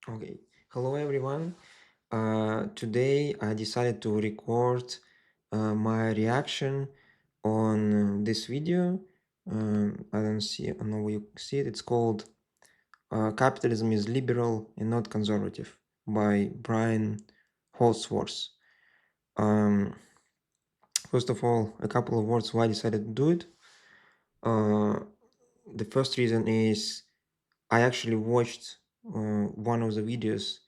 Okay, hello everyone. Today I decided to record my reaction on this video. I don't know where you see it. It's called Capitalism is Liberal and Not Conservative by Brian Holsworth. Um, First of all, a couple of words why I decided to do it. The first reason is I actually watched one of the videos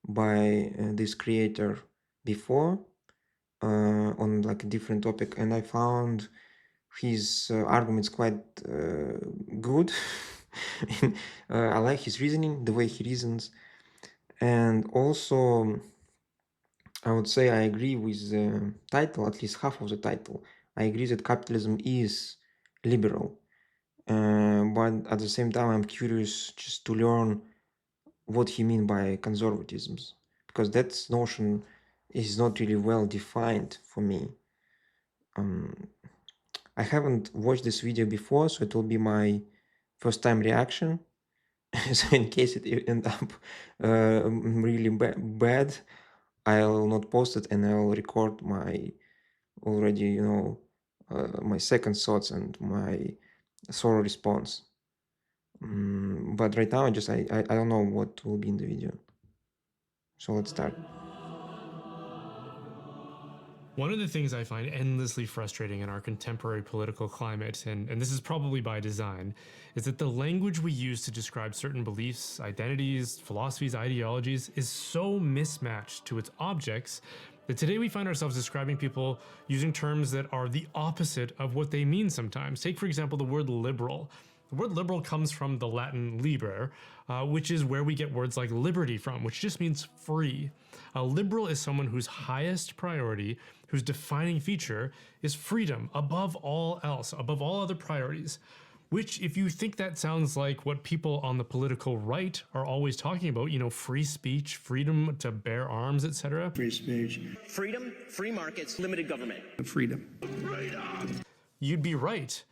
by this creator before on like a different topic, and I found his arguments quite good. I like his reasoning, the way he reasons, and also I would say I agree with the title, at least half of the title. I agree that capitalism is liberal, but at the same time, I'm curious just to learn what he mean by conservatism, because that notion is not really well defined for me. I haven't watched this video before, so it will be my first time reaction. So in case it end up really bad, I'll not post it and I'll record my already, my second thoughts and my thorough response. But right now, I don't know what will be in the video. So let's start. One of the things I find endlessly frustrating in our contemporary political climate, and this is probably by design, is that the language we use to describe certain beliefs, identities, philosophies, ideologies is so mismatched to its objects that today we find ourselves describing people using terms that are the opposite of what they mean sometimes. Take, for example, the word liberal. The word liberal comes from the Latin liber, which is where we get words like liberty from, which just means free. A liberal is someone whose highest priority, whose defining feature, is freedom above all else, above all other priorities. Which, if you think that sounds like what people on the political right are always talking about, free speech, freedom to bear arms, etc., Free speech. Freedom, free markets, limited government. Freedom. you'd be right.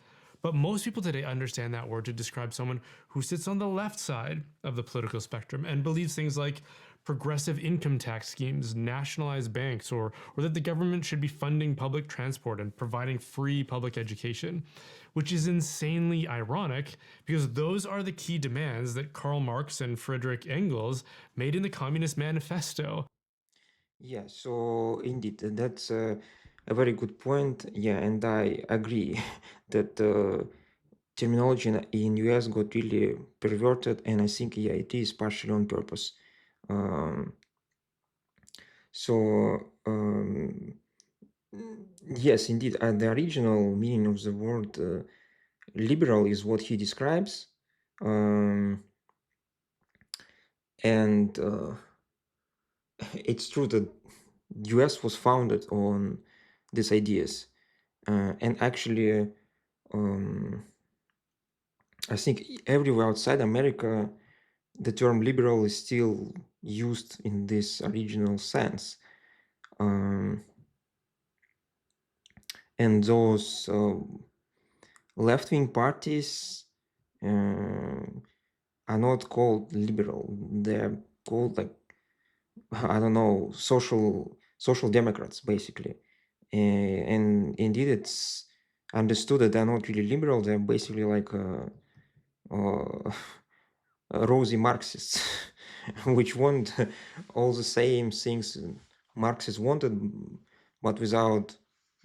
But most people today understand that word to describe someone who sits on the left side of the political spectrum and believes things like progressive income tax schemes, nationalized banks, or that the government should be funding public transport and providing free public education, which is insanely ironic because those are the key demands that Karl Marx and Friedrich Engels made in the Communist Manifesto. Yeah, so indeed, that's a very good point. Yeah, and I agree that terminology in US got really perverted, and I think yeah, it is partially on purpose. Um, so yes, indeed, the original meaning of the word liberal is what he describes, um, and it's true that US was founded on these ideas. And actually, um, I think everywhere outside America, the term liberal is still used in this original sense. Um, and those left wing parties are not called liberal, they're called like, I don't know, social democrats, basically. And indeed, it's understood that they're not really liberal, they're basically like uh, rosy Marxists, which want all the same things Marxists wanted, but without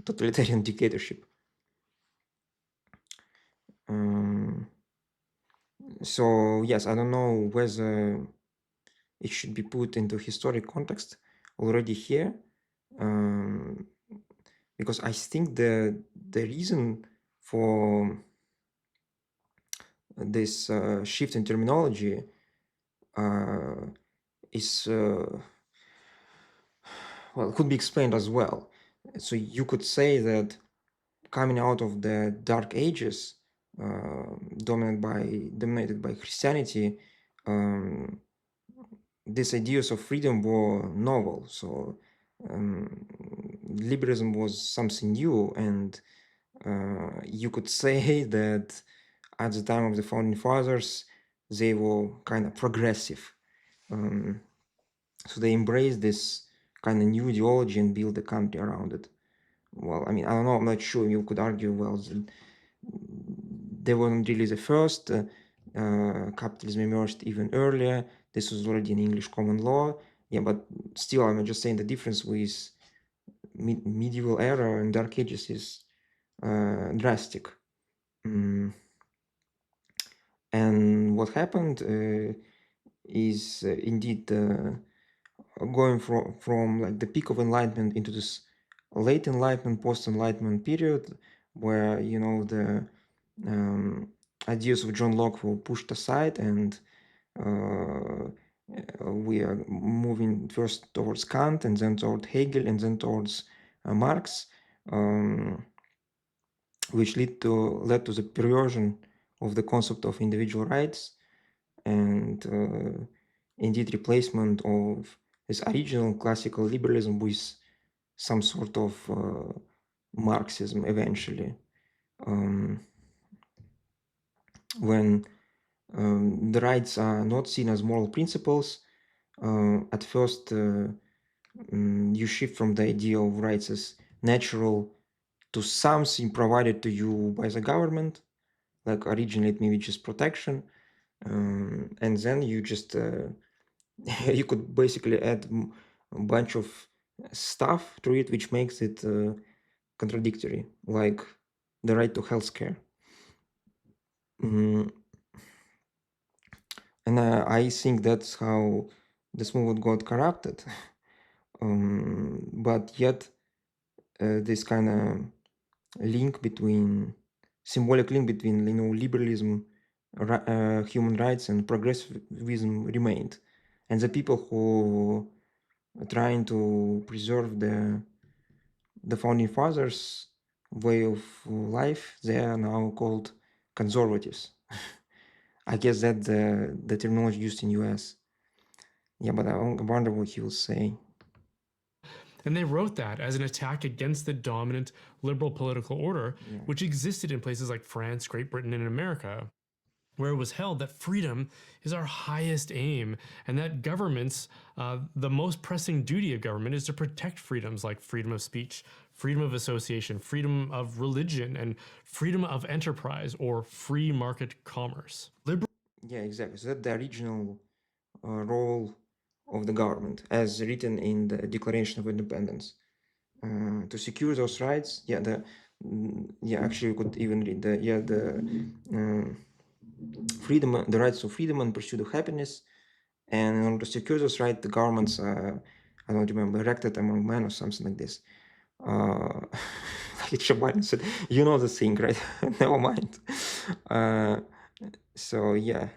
totalitarian dictatorship. Um, so yes, I don't know whether it should be put into historic context already here, because I think the reason for this shift in terminology uh, is well, could be explained as well. So you could say that coming out of the Dark Ages, dominated by Christianity, um, these ideas of freedom were novel. So liberalism was something new, and you could say that at the time of the founding fathers, they were kind of progressive. So they embrace this kind of new ideology and build a country around it. Well, I mean, I don't know, I'm not sure. You could argue, well, they weren't really the first. Capitalism emerged even earlier. This was already in English common law. Yeah, but still, I'm just saying the difference with medieval era and Dark Ages is drastic. And what happened is indeed going from like the peak of enlightenment into this late enlightenment, post-enlightenment period, where the ideas of John Locke were pushed aside, and uh, we are moving first towards Kant, and then toward Hegel, and then towards Marx, which led to the perversion of the concept of individual rights, and indeed replacement of this original classical liberalism with some sort of Marxism eventually, when the rights are not seen as moral principles. At first, you shift from the idea of rights as natural to something provided to you by the government, like originally it may be just protection, and then you just you could basically add a bunch of stuff to it, which makes it contradictory, like the right to healthcare. Mm, and I think that's how this movement got corrupted. But yet, this kind of symbolic link between liberalism, human rights, and progressivism remained, and the people who are trying to preserve the founding fathers' way of life, they are now called conservatives. I guess that's the terminology used in US. Yeah, but I wonder what he will say. And they wrote that as an attack against the dominant liberal political order, Yeah. which existed in places like France, Great Britain, and America, where it was held that freedom is our highest aim, and that governments, the most pressing duty of government is to protect freedoms like freedom of speech, freedom of association, freedom of religion, and freedom of enterprise or free market commerce. Yeah, exactly. So that's the original role of the government, as written in the Declaration of Independence. To secure those rights, actually, you could even read the freedom, the rights of freedom and pursuit of happiness. And in order to secure those rights, the governments, I don't remember, erected among men or something like this. Like Shaban said, you know the thing, right? Never mind. So yeah,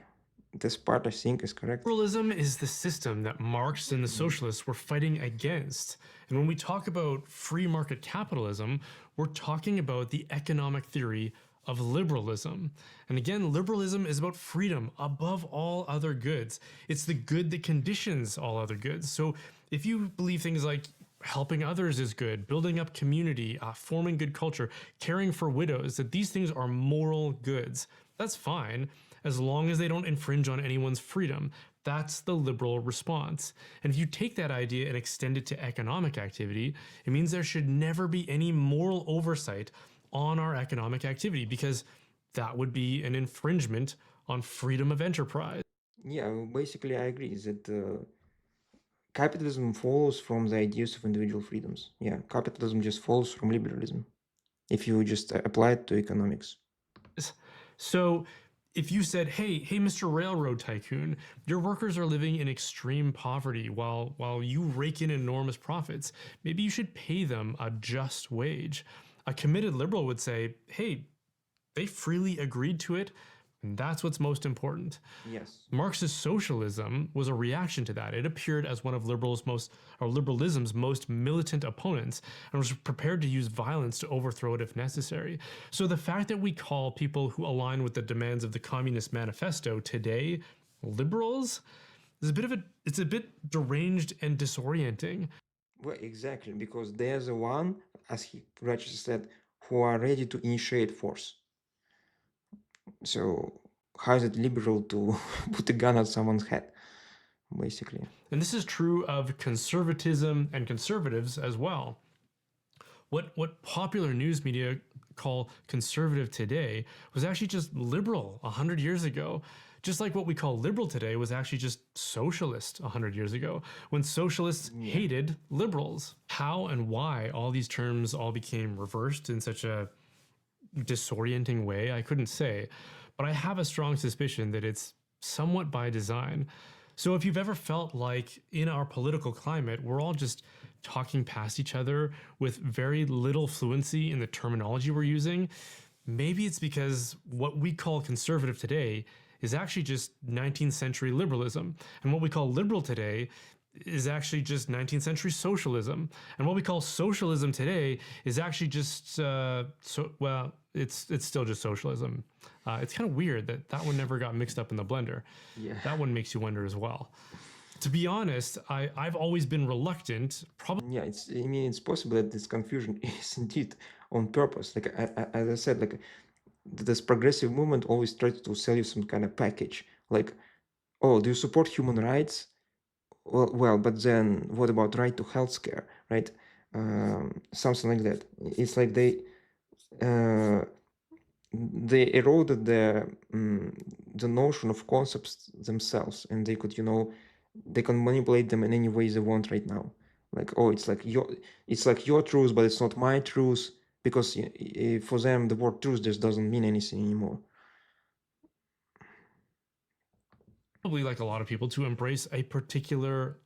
this part I think is correct. Liberalism is the system that Marx and the socialists were fighting against. And when we talk about free market capitalism, we're talking about the economic theory of liberalism. And again, liberalism is about freedom above all other goods. It's the good that conditions all other goods. So if you believe things like helping others is good, building up community, forming good culture, caring for widows, that these things are moral goods, that's fine as long as they don't infringe on anyone's freedom. That's the liberal response. And if you take that idea and extend it to economic activity, it means there should never be any moral oversight on our economic activity, because that would be an infringement on freedom of enterprise. Yeah, basically I agree that capitalism follows from the ideas of individual freedoms. Yeah, capitalism just follows from liberalism if you just apply it to economics. So if you said, hey, Mr. Railroad Tycoon, your workers are living in extreme poverty while you rake in enormous profits, maybe you should pay them a just wage. A committed liberal would say, hey, they freely agreed to it, and that's what's most important. Yes. Marxist socialism was a reaction to that. It appeared as one of liberalism's most militant opponents, and was prepared to use violence to overthrow it if necessary. So the fact that we call people who align with the demands of the Communist Manifesto today liberals is it's a bit deranged and disorienting. Well, exactly, because they're the one, as he rightly said, who are ready to initiate force. So how is it liberal to put a gun at someone's head? basically. And this is true of conservatism and conservatives as well. What popular news media call conservative today was actually just liberal 100 years ago. Just like what we call liberal today was actually just socialist 100 years ago, when socialists hated liberals. How and why all these terms all became reversed in such a disorienting way, I couldn't say, but I have a strong suspicion that it's somewhat by design. So if you've ever felt like in our political climate, we're all just talking past each other with very little fluency in the terminology we're using, maybe it's because what we call conservative today is actually just 19th century liberalism. And what we call liberal today is actually just 19th century socialism. And what we call socialism today is actually just, it's still just socialism. It's kind of weird that one never got mixed up in the blender. Yeah. That one makes you wonder as well. To be honest, I've always been reluctant, probably. Yeah, it's possible that this confusion is indeed on purpose. Like as I said, like this progressive movement always tries to sell you some kind of package. Like, oh, do you support human rights? Well, but then what about right to healthcare, right? Something like that. It's like they eroded the notion of concepts themselves, and they could, they can manipulate them in any way they want right now. Like, oh, it's like your truth, but it's not my truth, because for them the word truth just doesn't mean anything anymore. Probably, like a lot of people, to embrace a particular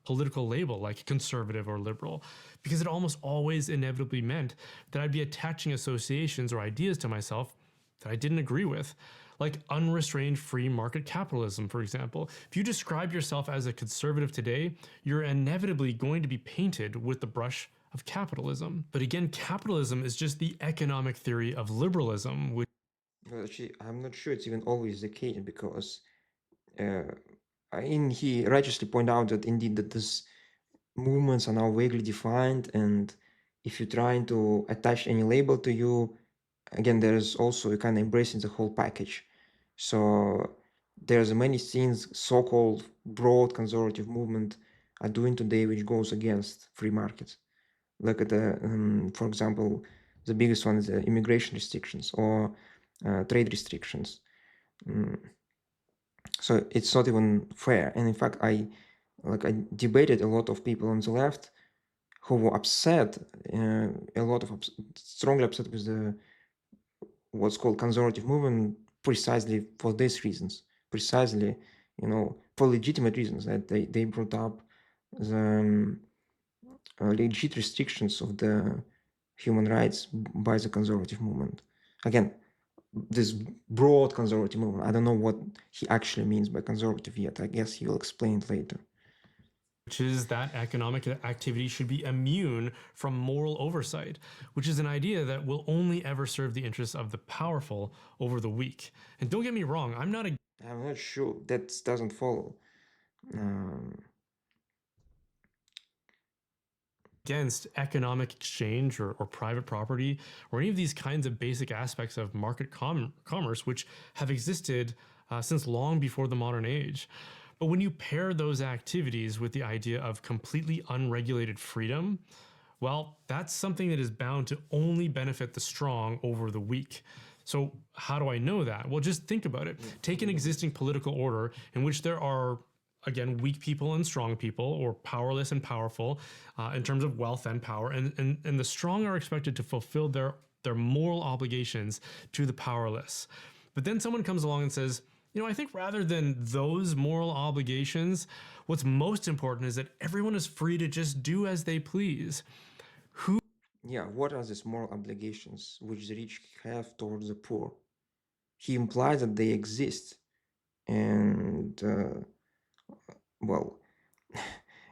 political label like conservative or liberal, because it almost always inevitably meant that I'd be attaching associations or ideas to myself that I didn't agree with, like unrestrained free market capitalism, for example. If you describe yourself as a conservative today, you're inevitably going to be painted with the brush of capitalism. But again, capitalism is just the economic theory of liberalism, which Well, actually, I'm not sure it's even always the case, because he righteously point out that indeed that these movements are now vaguely defined, and if you're trying to attach any label to you, again, there's also a kind of embracing the whole package. So there's many things so-called broad conservative movement are doing today which goes against free markets. Look at for example, the biggest one is immigration restrictions or trade restrictions. So it's not even fair. And in fact, I debated a lot of people on the left who were upset, strongly upset with the what's called conservative movement, precisely for these reasons, precisely, for legitimate reasons, that they brought up the legit restrictions of the human rights by the conservative movement. Again, this broad conservative movement, I don't know what he actually means by conservative yet. I guess he'll explain it later. which is that economic activity should be immune from moral oversight, which is an idea that will only ever serve the interests of the powerful over the weak. And don't get me wrong, I'm not sure that doesn't follow. Against economic exchange or private property or any of these kinds of basic aspects of market commerce, which have existed since long before the modern age. But when you pair those activities with the idea of completely unregulated freedom, well, that's something that is bound to only benefit the strong over the weak. So how do I know that? Well, just think about it. Take an existing political order in which there are, again, weak people and strong people, or powerless and powerful, in terms of wealth and power, and the strong are expected to fulfill their moral obligations to the powerless. But then someone comes along and says, I think rather than those moral obligations, what's most important is that everyone is free to just do as they please. What are these moral obligations which the rich have towards the poor? He implies that they exist. And, well,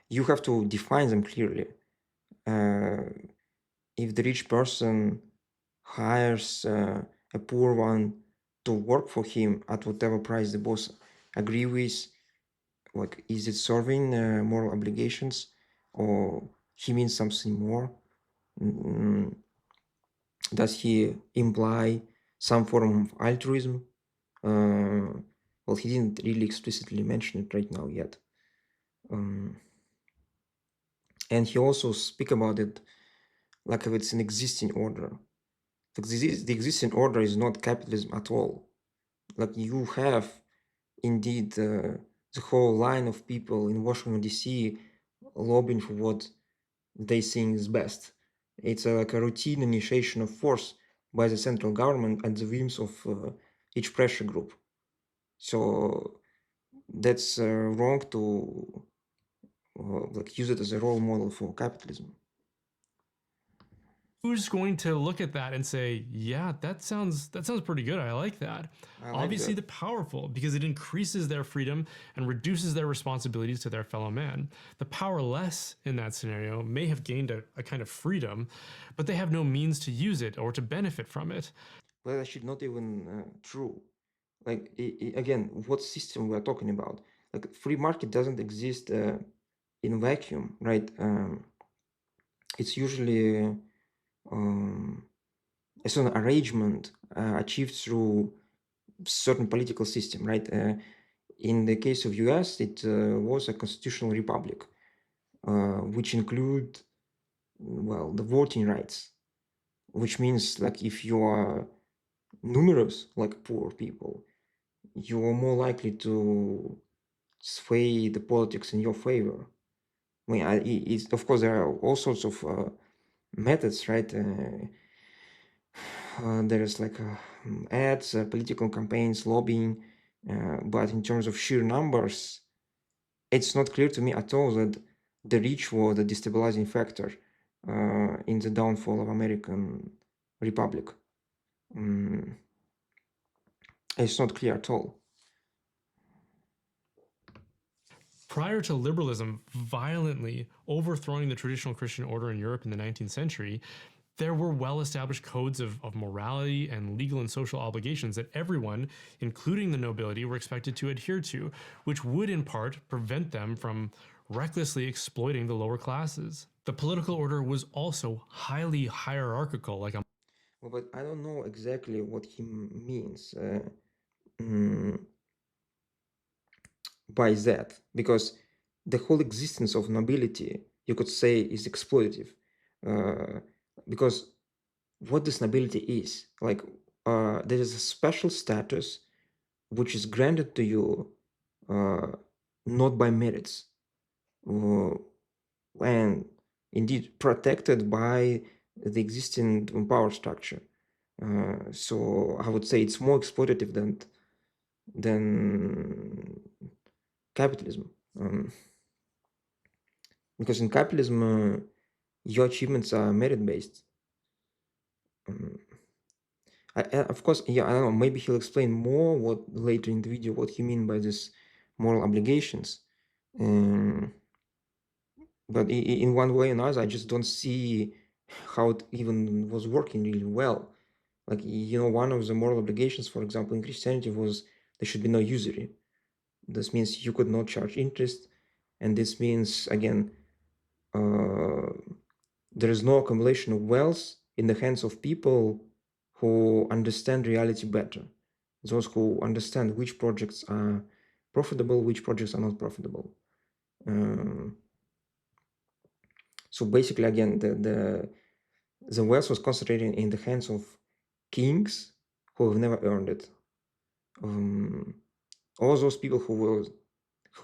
you have to define them clearly. If the rich person hires a poor one to work for him at whatever price the boss agree with, like, is it serving moral obligations, or he means something more? Does he imply some form of altruism? Well, he didn't really explicitly mention it right now yet. And he also speak about it like if it's an existing order. The existing order is not capitalism at all. Like you have indeed the whole line of people in Washington D.C. lobbying for what they think is best. It's like a routine initiation of force by the central government at the whims of each pressure group. So that's wrong to like use it as a role model for capitalism. Who's going to look at that and say, yeah, that sounds pretty good, I like that? I like Obviously that. the powerful, because it increases their freedom and reduces their responsibilities to their fellow man. The powerless in that scenario may have gained a kind of freedom, but they have no means to use it or to benefit from it. But that should not even true. Like again, what system we are talking about? Like free market doesn't exist in vacuum, right? It's usually a certain arrangement achieved through certain political system, right? In the case of US, it was a constitutional republic, which include, well, the voting rights, which means like if you are numerous, like poor people, you are more likely to sway the politics in your favor. I mean, it's, of course, there are all sorts of methods, right? There is like ads, political campaigns, lobbying, but in terms of sheer numbers, it's not clear to me at all that the reach was the destabilizing factor in the downfall of American Republic. It's not clear at all. Prior to liberalism violently overthrowing the traditional Christian order in Europe in the 19th century, there were well-established codes of morality and legal and social obligations that everyone, including the nobility, were expected to adhere to, which would in part prevent them from recklessly exploiting the lower classes. The political order was also highly hierarchical, like a Well, but I don't know exactly what he means mm, by that, because the whole existence of nobility, you could say, is exploitative. Uh, because what this nobility is, like, there is a special status which is granted to you uh, not by merits, uh, and indeed protected by the existing power structure. So I would say it's more exploitative than capitalism, because in capitalism your achievements are merit based. Of course, yeah, I don't know. Maybe he'll explain more what later in the video what he mean by this moral obligations. Um, but in one way or another, I just don't see how it even was working really well. Like, you know, one of the moral obligations, for example, in Christianity was there should be no usury. This means you could not charge interest, and this means again there is no accumulation of wealth in the hands of people who understand reality better. Those who understand which projects are profitable, which projects are not profitable. So basically, again, the wealth was concentrated in the hands of kings who have never earned it. All those people who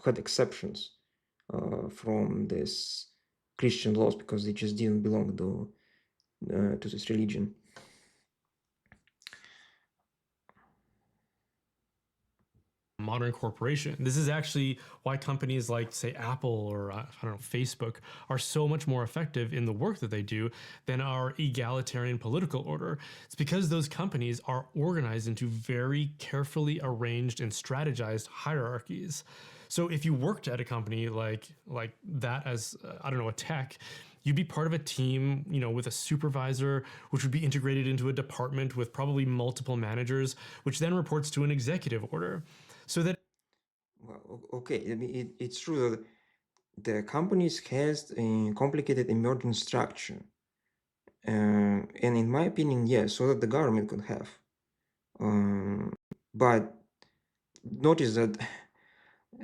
had exceptions from this Christian laws because they just didn't belong to this religion. modern corporation. This is actually why companies like, say, Apple or I don't know, Facebook are so much more effective in the work that they do than our egalitarian political order. It's because those companies are organized into very carefully arranged and strategized hierarchies. So if you worked at a company like that as I don't know, a tech, you'd be part of a team, you know, with a supervisor, which would be integrated into a department with probably multiple managers, which then reports to an executive order. So that Well, okay, I mean, it's true that the companies has a complicated emergent structure, and in my opinion, yes, so that the government could have. But notice that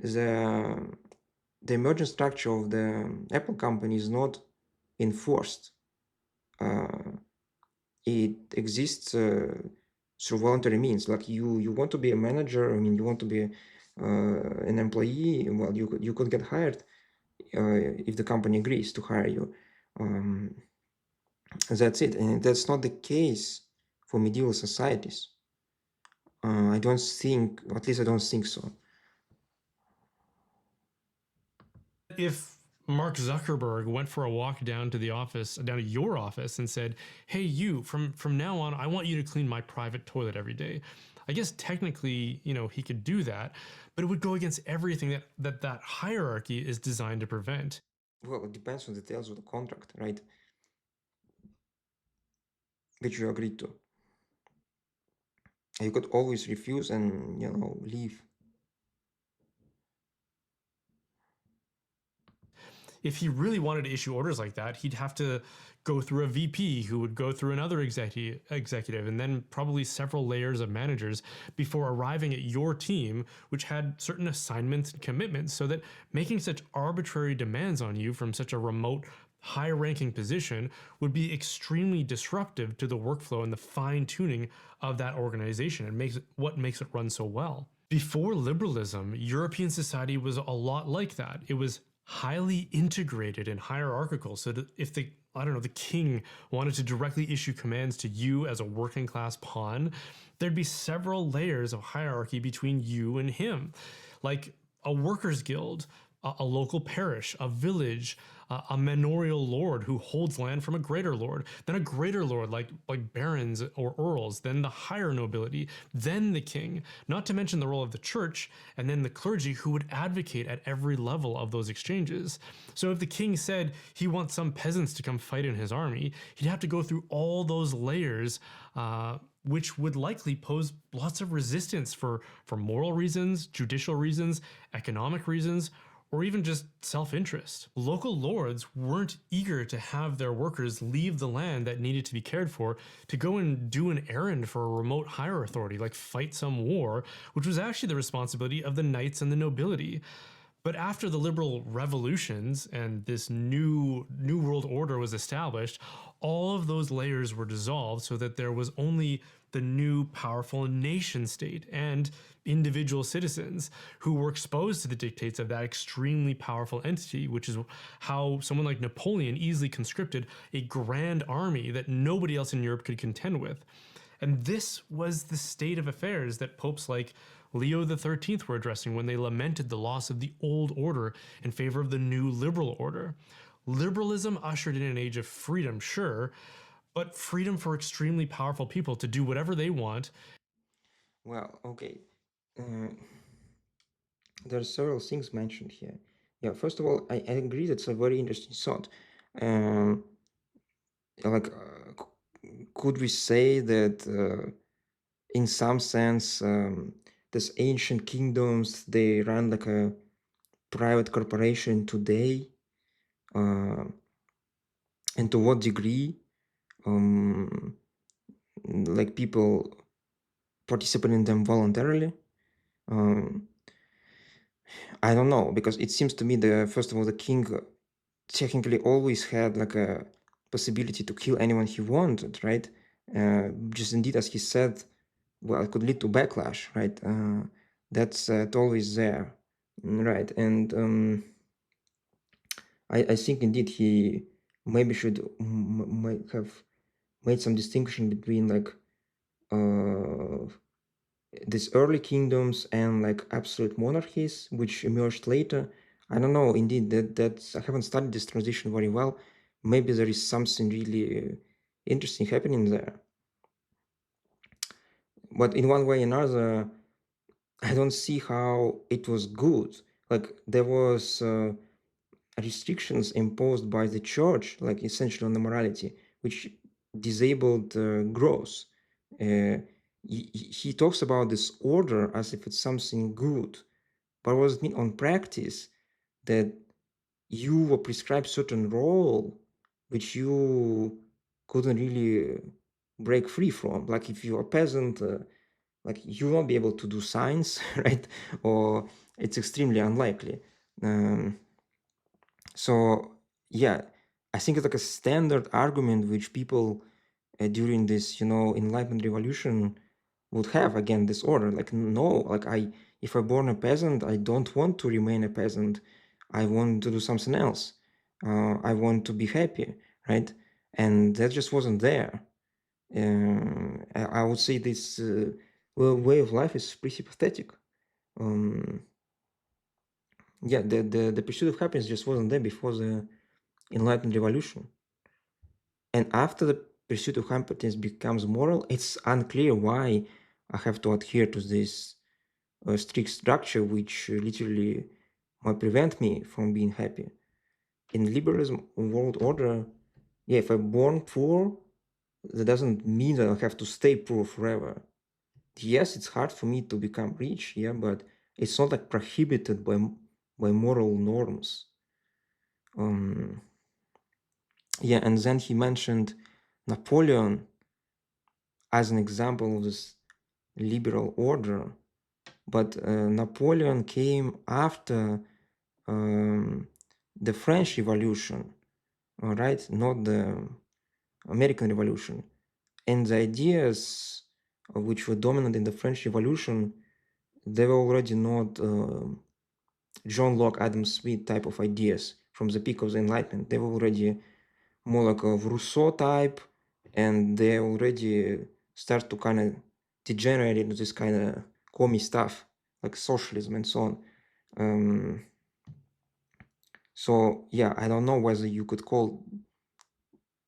the the emergent structure of the Apple company is not enforced. It exists through voluntary means. Like you want to be a manager, I mean, you want to be an employee, well, you could get hired if the company agrees to hire you. That's it. And that's not the case for medieval societies. I don't think, at least I don't think so. If Mark Zuckerberg went for a walk down to the office, down to your office, and said, "Hey, you, from now on, I want you to clean my private toilet every day," I guess technically, he could do that, but it would go against everything that hierarchy is designed to prevent. Well, it depends on the details of the contract, right? Which you agreed to. You could always refuse and, leave. If he really wanted to issue orders like that, he'd have to go through a VP who would go through another executive and then probably several layers of managers before arriving at your team, which had certain assignments and commitments, so that making such arbitrary demands on you from such a remote, high ranking position would be extremely disruptive to the workflow and the fine tuning of that organization and what makes it run so well. Before liberalism, European society was a lot like that. It was highly integrated and hierarchical, so that if the king wanted to directly issue commands to you as a working class pawn, there'd be several layers of hierarchy between you and him, like a workers' guild, a local parish, a village, a manorial lord who holds land from a greater lord, then a greater lord like barons or earls, then the higher nobility, then the king, not to mention the role of the church, and then the clergy who would advocate at every level of those exchanges. So if the king said he wants some peasants to come fight in his army, he'd have to go through all those layers, which would likely pose lots of resistance for moral reasons, judicial reasons, economic reasons, or even just self-interest. Local lords weren't eager to have their workers leave the land that needed to be cared for to go and do an errand for a remote higher authority, like fight some war, which was actually the responsibility of the knights and the nobility. But after the liberal revolutions and this new world order was established, all of those layers were dissolved so that there was only the new powerful nation state and individual citizens who were exposed to the dictates of that extremely powerful entity, which is how someone like Napoleon easily conscripted a grand army that nobody else in Europe could contend with. And this was the state of affairs that popes like Leo XIII were addressing when they lamented the loss of the old order in favor of the new liberal order. Liberalism ushered in an age of freedom, sure, but freedom for extremely powerful people to do whatever they want. Well, okay. There are several things mentioned here. Yeah, first of all, I agree that's a very interesting thought. Like, could we say that in some sense, these ancient kingdoms, they run like a private corporation today? And to what degree like people participate in them voluntarily? I don't know, because it seems to me first of all, the king technically always had like a possibility to kill anyone he wanted, right? Just indeed, as he said, well, it could lead to backlash, right? That's always there, right? And I think indeed he maybe should might have made some distinction between like these early kingdoms and like absolute monarchies, which emerged later. I don't know. Indeed, that's I haven't studied this transition very well. Maybe there is something really interesting happening there. But in one way or another, I don't see how it was good. Like there was restrictions imposed by the church, like essentially on the morality, which disabled growth. He talks about this order as if it's something good, but what does it mean on practice? That you were prescribed certain role which you couldn't really break free from. Like if you're a peasant, like you won't be able to do science, right? Or it's extremely unlikely. So yeah, I think it's like a standard argument which people during this, Enlightenment revolution would have against this order. Like, no, like if I born a peasant, I don't want to remain a peasant. I want to do something else. I want to be happy, right? And that just wasn't there. I would say this way of life is pretty pathetic. Um, yeah, the pursuit of happiness just wasn't there before the Enlightened Revolution. And after the pursuit of happiness becomes moral, it's unclear why I have to adhere to this strict structure, which literally might prevent me from being happy. In liberalism world order, yeah, if I'm born poor, that doesn't mean that I have to stay poor forever. Yes, it's hard for me to become rich, yeah, but it's not like prohibited by moral norms. Yeah, and then he mentioned Napoleon as an example of this liberal order, but Napoleon came after the French Revolution, all right, not the American Revolution. And the ideas which were dominant in the French Revolution, they were already not John Locke, Adam Smith type of ideas from the peak of the Enlightenment. They were already more like a Rousseau type, and they already start to kind of degenerate into this kind of commie stuff, like socialism and so on. So yeah, I don't know whether you could call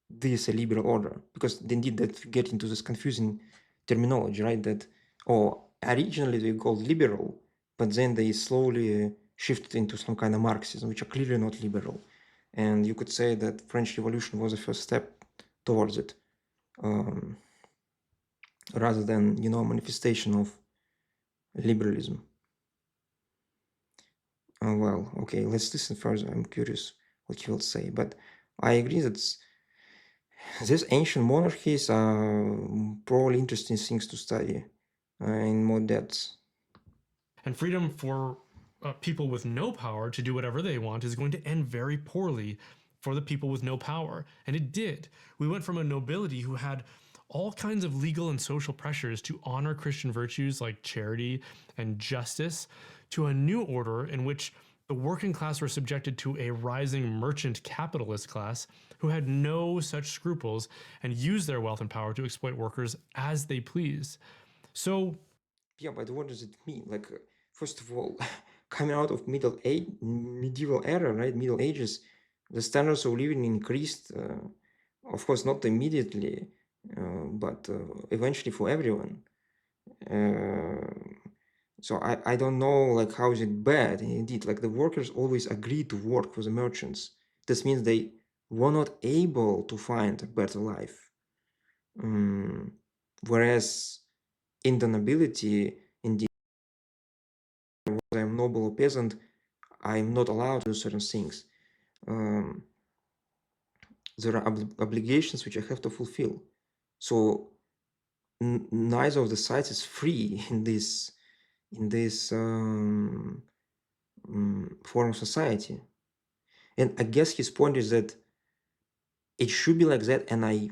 this a liberal order, because indeed that get into this confusing terminology, right? That originally they called liberal, but then they slowly shifted into some kind of Marxism, which are clearly not liberal. And you could say that French Revolution was the first step towards it, rather than manifestation of liberalism. Well, okay, let's listen further. I'm curious what he will say, but I agree that these ancient monarchies are probably interesting things to study in more depth. And freedom for people with no power to do whatever they want is going to end very poorly for the people with no power. And it did. We went from a nobility who had all kinds of legal and social pressures to honor Christian virtues like charity and justice to a new order in which the working class were subjected to a rising merchant capitalist class who had no such scruples and used their wealth and power to exploit workers as they pleased. So Yeah, but what does it mean? Like, first of all, coming out of medieval era, right? Middle Ages, the standards of living increased. Of course, not immediately, but eventually for everyone. So I don't know, like, how is it bad? Indeed, like, the workers always agreed to work for the merchants. This means they were not able to find a better life. Whereas in the nobility, indeed, whether I'm noble or peasant, I'm not allowed to do certain things. There are obligations which I have to fulfill. So neither of the sides is free in this form of society. And I guess his point is that it should be like that, and I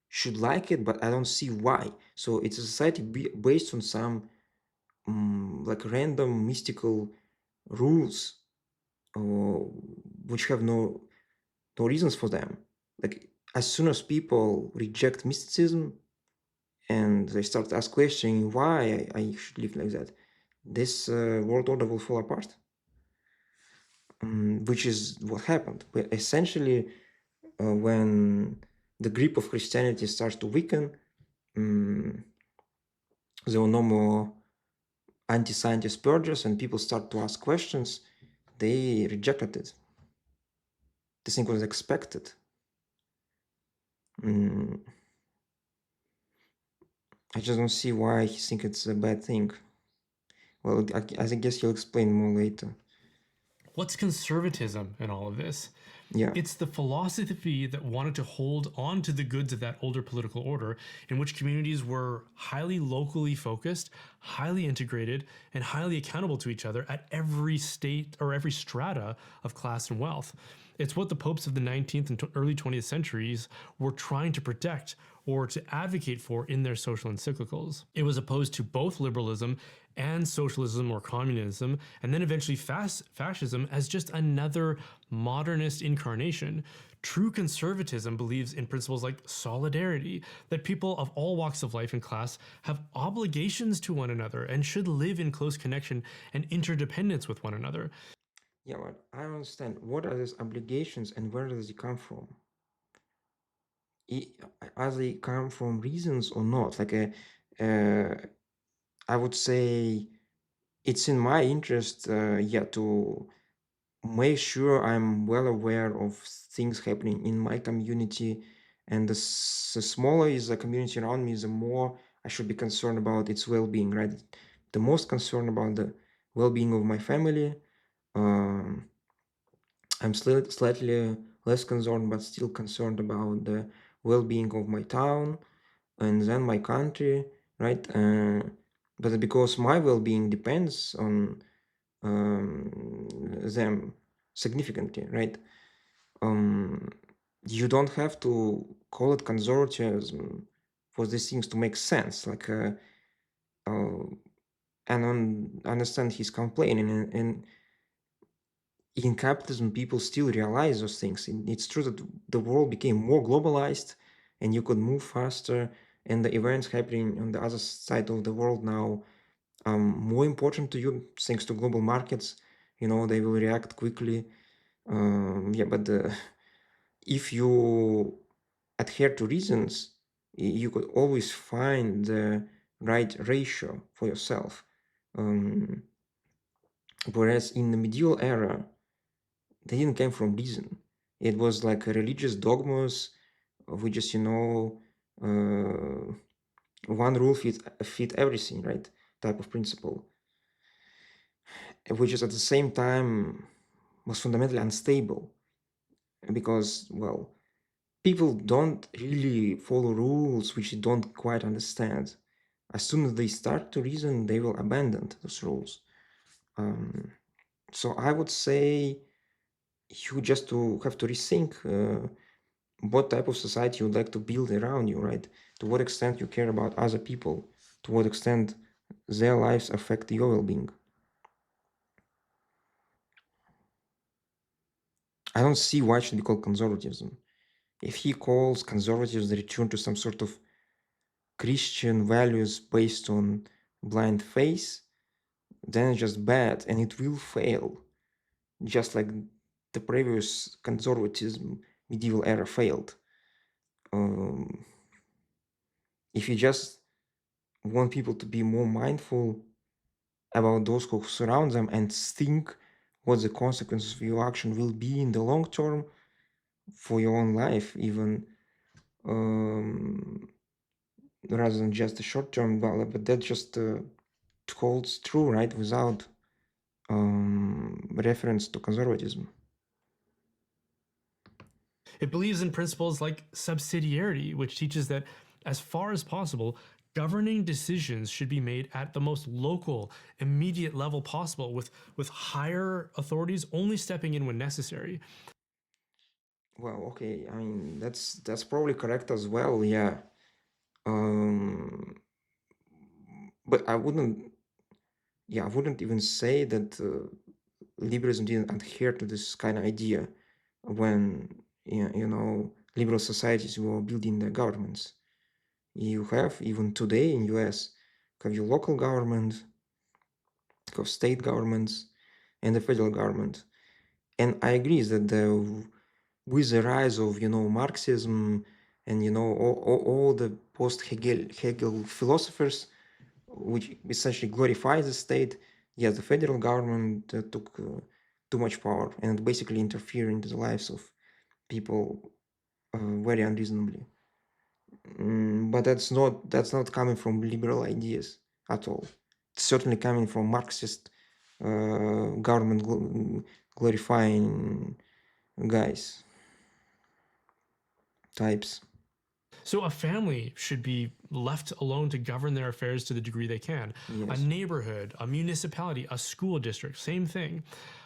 should like it, but I don't see why. So it's a society based on some like random mystical rules, which have no reasons for them. Like, as soon as people reject mysticism and they start to ask questioning why I should live like that, this world order will fall apart. Which is what happened. But essentially, when the grip of Christianity starts to weaken, there were no more anti-scientist purges, and people start to ask questions. They rejected it. This thing was expected. I just don't see why he thinks it's a bad thing. Well, I guess he'll explain more later. what's conservatism in all of this? Yeah. It's the philosophy that wanted to hold on to the goods of that older political order, in which communities were highly locally focused, highly integrated, and highly accountable to each other at every state or every strata of class and wealth. It's what the popes of the 19th and early 20th centuries were trying to protect or to advocate for in their social encyclicals. It was opposed to both liberalism and socialism or communism, and then eventually fascism as just another modernist incarnation. True conservatism believes in principles like solidarity, that people of all walks of life and class have obligations to one another and should live in close connection and interdependence with one another. Yeah, but I don't understand what are these obligations and where does it come from? I- Are they come from reasons or not? Uh, I would say it's in my interest, yeah, to make sure I'm well aware of things happening in my community, and the smaller is the community around me, the more I should be concerned about its well-being, right? The most concerned about the well-being of my family. Um, I'm slightly less concerned, but still concerned about the well-being of my town and then my country, right? But because my well-being depends on them significantly, right? Um, you don't have to call it conservatism for these things to make sense. Uh, and understand he's complaining, and in capitalism, people still realize those things. It's true that the world became more globalized, and you could move faster, and the events happening on the other side of the world now more important to you thanks to global markets. They will react quickly. Yeah, but if you adhere to reasons, you could always find the right ratio for yourself. Um, Whereas in the medieval era, they didn't come from reason. It was like a religious dogmas, which just one rule fit everything, right? Type of principle, which is at the same time was fundamentally unstable because, well, people don't really follow rules which they don't quite understand. As soon as they start to reason, they will abandon those rules. Um, so I would say you just to have to rethink what type of society you would like to build around you, right? To what extent you care about other people, to what extent their lives affect your well-being. I don't see why it should be called conservatism. If he calls conservatives the return to some sort of Christian values based on blind faith, then it's just bad and it will fail, just like the previous conservatism medieval era failed. Um, if you just want people to be more mindful about those who surround them and think what the consequences of your action will be in the long term for your own life, even um, rather than just the short term, but that just holds true, right? Without reference to conservatism. It believes in principles like subsidiarity, which teaches that, as far as possible, governing decisions should be made at the most local, immediate level possible, with higher authorities only stepping in when necessary. Well, okay. I mean, that's probably correct as well. Yeah. Um, but I wouldn't. Yeah, I wouldn't even say that liberalism didn't adhere to this kind of idea when liberal societies were building their governments. You have even today in US have your local government, have state governments, and the federal government. And I agree that with the rise of Marxism and all the post Hegel philosophers, which essentially glorify the state, yes, the federal government took too much power and basically interfere into the lives of people very unreasonably. But that's not coming from liberal ideas at all. It's certainly coming from Marxist government glorifying guys, types. So a family should be left alone to govern their affairs to the degree they can. A Yes. neighborhood, a municipality, a school district, same thing.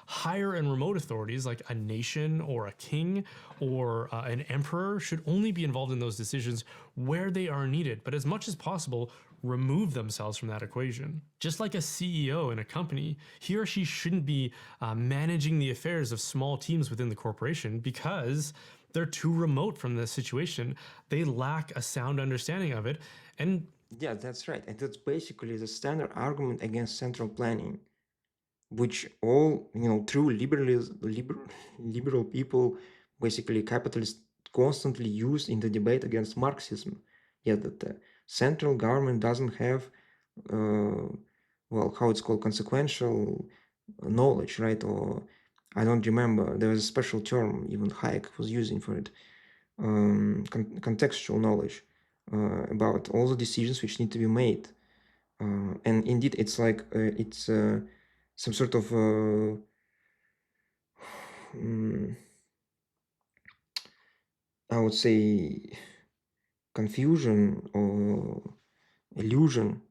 Higher and remote authorities like a nation or a king or an emperor should only be involved in those decisions where they are needed, but as much as possible, remove themselves from that equation. Just like a CEO in a company, he or she shouldn't be managing the affairs of small teams within the corporation because they're too remote from the situation. They lack a sound understanding of it. And yeah, that's right. And that's basically the standard argument against central planning, which all, true liberal people, basically capitalists, constantly use in the debate against Marxism. Yet that the central government doesn't have, how it's called, consequential knowledge, right? Or I don't remember. There was a special term even Hayek was using for it. Contextual knowledge about all the decisions which need to be made. And indeed, it's like it's some sort of I would say confusion or illusion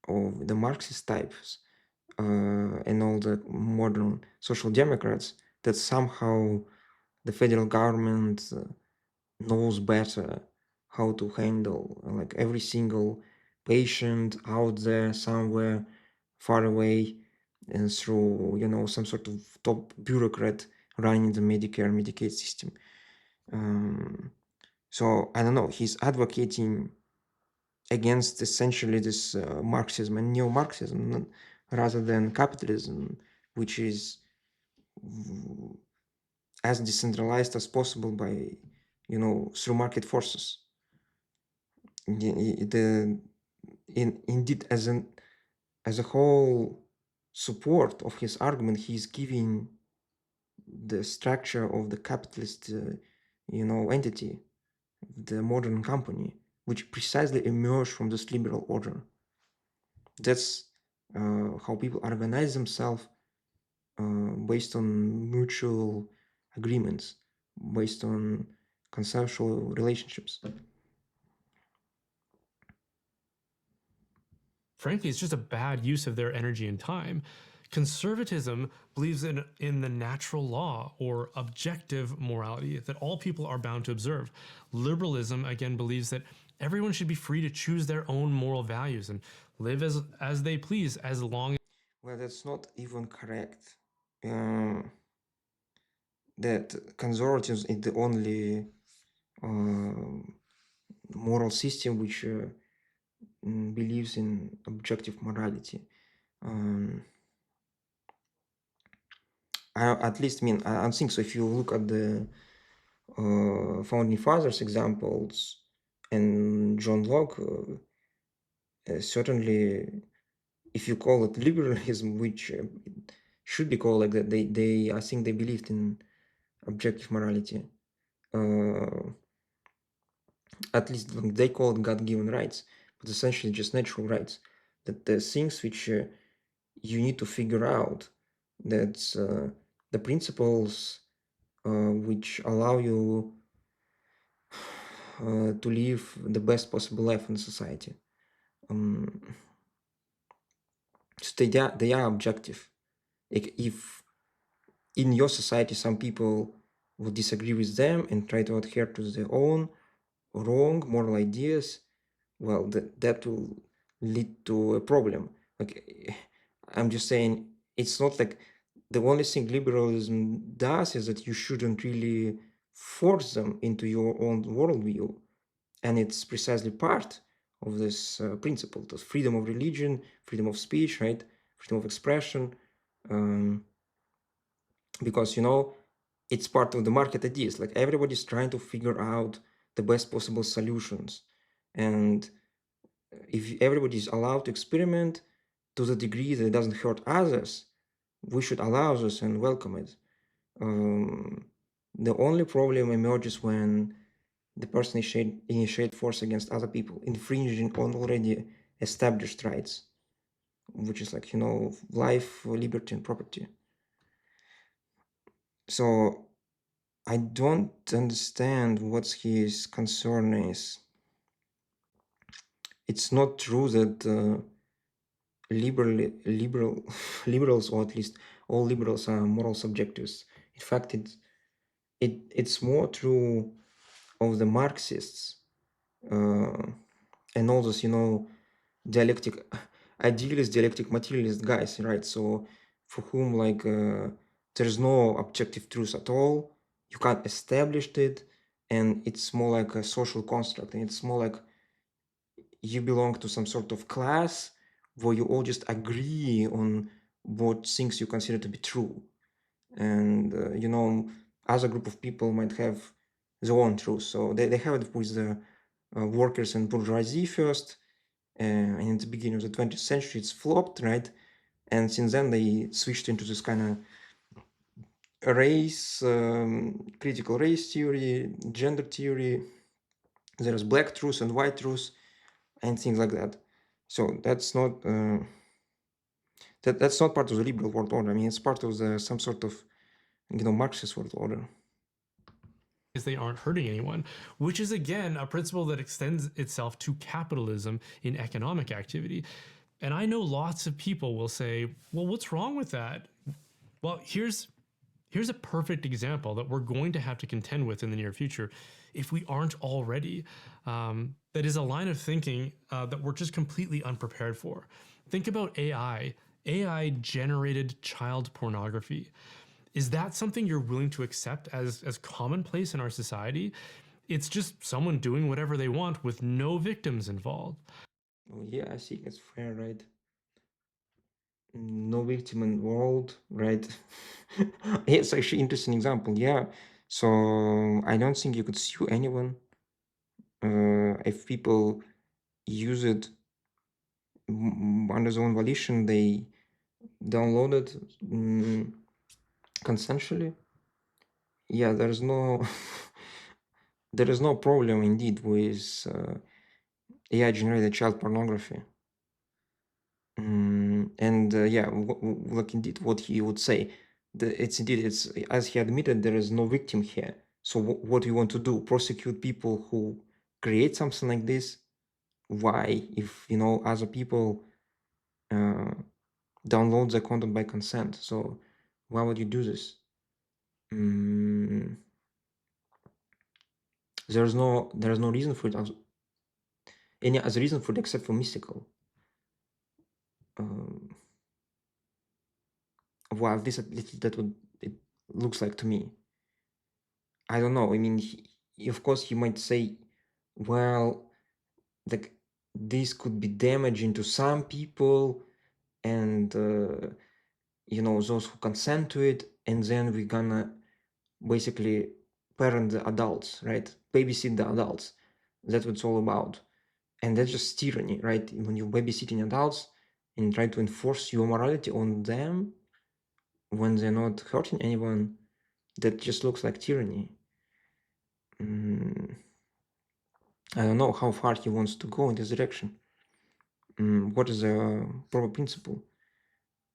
of the Marxist types and all the modern social democrats that somehow the federal government knows better how to handle like every single patient out there somewhere far away and through some sort of top bureaucrat running the Medicare Medicaid system. So I don't know, he's advocating against essentially this Marxism and neo-Marxism rather than capitalism, which is as decentralized as possible by through market forces. Indeed, as a whole support of his argument, he's giving the structure of the capitalist entity, the modern company, which precisely emerged from this liberal order. That's how people organize themselves based on mutual agreements, based on consensual relationships. frankly, it's just a bad use of their energy and time. Conservatism believes in the natural law or objective morality that all people are bound to observe. Liberalism, again, believes that everyone should be free to choose their own moral values and live as they please as long. Well, that's not even correct. That conservatism is the only moral system which believes in objective morality. At least, I don't think so. If you look at the founding fathers examples and John Locke, certainly, if you call it liberalism, which should be called like that, I think they believed in objective morality. At least they call it God-given rights, but essentially just natural rights. That the things which you need to figure out, that's the principles which allow you to live the best possible life in society. So they are objective. Like if in your society some people will disagree with them and try to adhere to their own wrong moral ideas, well, that will lead to a problem. Like I'm just saying, it's not like the only thing liberalism does is that you shouldn't really force them into your own worldview, and it's precisely part of this principle: the freedom of religion, freedom of speech, right, freedom of expression, um, because it's part of the market ideas. Like everybody's trying to figure out the best possible solutions, and if everybody is allowed to experiment to the degree that it doesn't hurt others, we should allow this and welcome it. The only problem emerges when the person initiate force against other people, infringing on already established rights, which is like, life, liberty, and property. So I don't understand what his concern is. It's not true that liberals, or at least all liberals, are moral subjectives. In fact, it's more true of the Marxists uh, and all those, dialectic, idealist, dialectic, materialist guys, right? So for whom there's no objective truth at all, you can't establish it, and it's more like a social construct, and it's more like you belong to some sort of class where you all just agree on what things you consider to be true. And, other group of people might have their own truth. So they have it with the workers and bourgeoisie first. And in the beginning of the 20th century, it's flopped, right? And since then, they switched into this kind of critical race theory, gender theory. There's black truth and white truth and things like that. So that's not that's not part of the liberal world order. I mean, it's part of some sort of Marxist world order. They aren't hurting anyone, which is again a principle that extends itself to capitalism in economic activity. And I know lots of people will say, well, what's wrong with that? Well, here's a perfect example that we're going to have to contend with in the near future if we aren't already. That is a line of thinking that we're just completely unprepared for. Think about AI. AI generated child pornography. Is that something you're willing to accept as commonplace in our society? It's just someone doing whatever they want with no victims involved. Oh, yeah, I think it's fair, right? No victim involved, right? It's actually interesting example, yeah. So I don't think you could sue anyone if people use it under their own volition. They download it consensually. Yeah, there's no there is no problem indeed with AI generated child pornography. And yeah, like indeed what he would say, it's indeed, it's as he admitted, there is no victim here. So what do you want to do? Prosecute people who create something like this? Why, if other people uh, download the content by consent? So why would you do this? Mm, there's no reason for it, any other reason for it except for mystical. Um, well, this that would it looks like to me. I don't know. I mean, of course, you might say, well, like this could be damaging to some people, and those who consent to it, and then we're gonna basically parent the adults, right? Babysit the adults. That's what it's all about, and that's just tyranny, right? When you're babysitting adults and try to enforce your morality on them when they're not hurting anyone, that just looks like tyranny. Mm, I don't know how far he wants to go in this direction. What is the proper principle?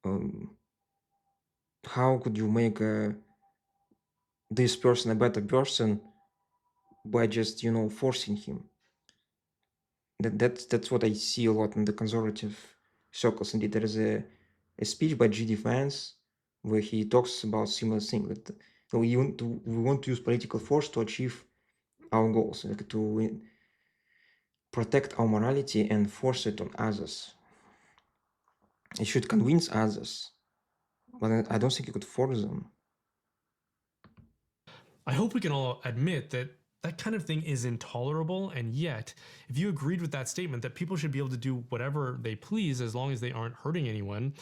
Um, how could you make this person a better person by just forcing him? That's what I see a lot in the conservative circles. Indeed, there is a speech by G.D. Vance where he talks about similar thing, that we want to use political force to achieve our goals, like to protect our morality and force it on others. It should convince others, but I don't think you could force them. I hope we can all admit that that kind of thing is intolerable, and yet, if you agreed with that statement that people should be able to do whatever they please as long as they aren't hurting anyone,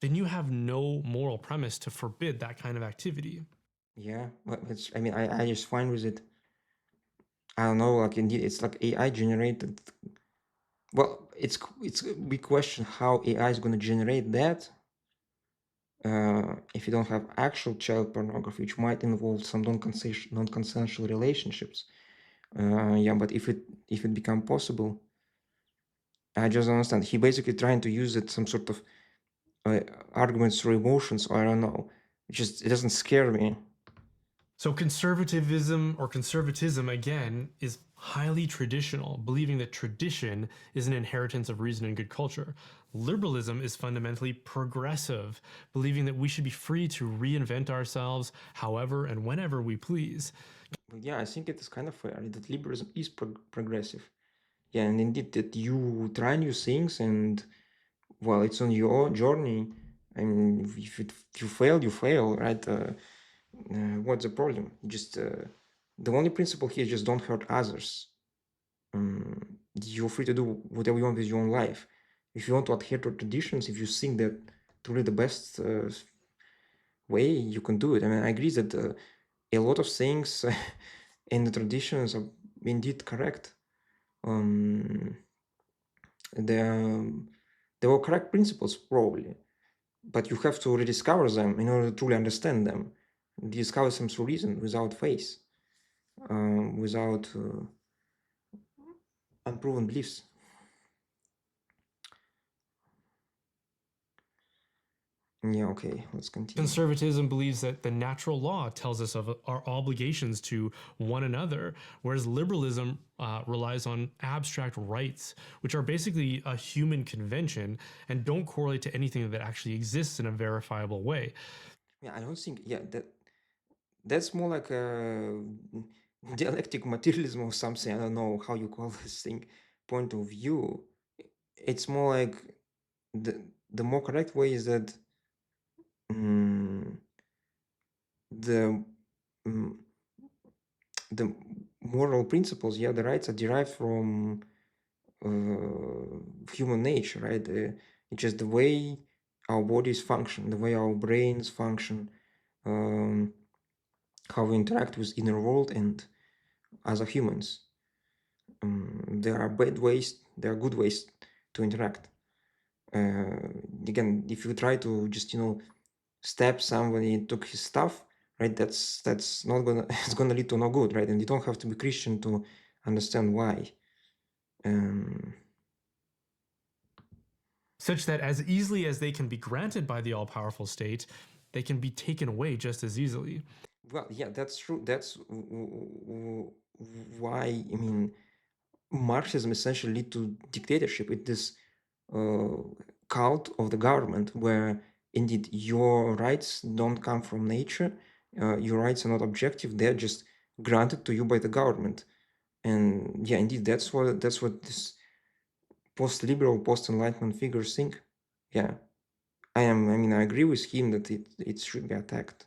then you have no moral premise to forbid that kind of activity. Yeah, but I mean, I just fine with it. I don't know, like indeed, it's like AI generated. Well, it's a big question how AI is going to generate that if you don't have actual child pornography, which might involve some non-consensual relationships. Yeah, but if it become possible, I just don't understand. He basically trying to use it some sort of uh, arguments through emotions, or I don't know. It doesn't scare me. So conservatism or conservatism, again, is highly traditional, believing that tradition is an inheritance of reason and good culture. Liberalism is fundamentally progressive, believing that we should be free to reinvent ourselves however and whenever we please. Yeah, I think it is kind of fair that liberalism is progressive. Yeah, and indeed that you try new things, and well, it's on your journey. I mean, if you fail, you fail, right? What's the problem? Just the only principle here is just don't hurt others. You're free to do whatever you want with your own life. If you want to adhere to traditions, if you think that truly the best way, you can do it. I mean, I agree that a lot of things in the traditions are indeed correct. Um, they're, they were correct principles, probably, but you have to rediscover them in order to truly understand them. Discover them through reason, without faith, without unproven beliefs. Yeah, okay, let's continue. Conservatism believes that the natural law tells us of our obligations to one another, whereas liberalism relies on abstract rights, which are basically a human convention and don't correlate to anything that actually exists in a verifiable way. Yeah, I don't think, yeah, that's more like a dialectic materialism or something. I don't know how you call this thing, point of view. It's more like the more correct way is that the mm, the moral principles, yeah, the rights are derived from human nature, right? It's just the way our bodies function, the way our brains function, um, how we interact with inner world and other humans. There are bad ways, there are good ways to interact. Again, if you try to just stab somebody and took his stuff, right? That's not gonna it's gonna lead to no good, right? And you don't have to be Christian to understand why. Such that as easily as they can be granted by the all-powerful state, they can be taken away just as easily. Well, yeah, that's true. That's why, I mean, Marxism essentially lead to dictatorship. It is cult of the government, where indeed your rights don't come from nature. Your rights are not objective; they're just granted to you by the government. And yeah, indeed, that's what this post-liberal, post-enlightenment figures think. Yeah, I mean, I agree with him that it should be attacked.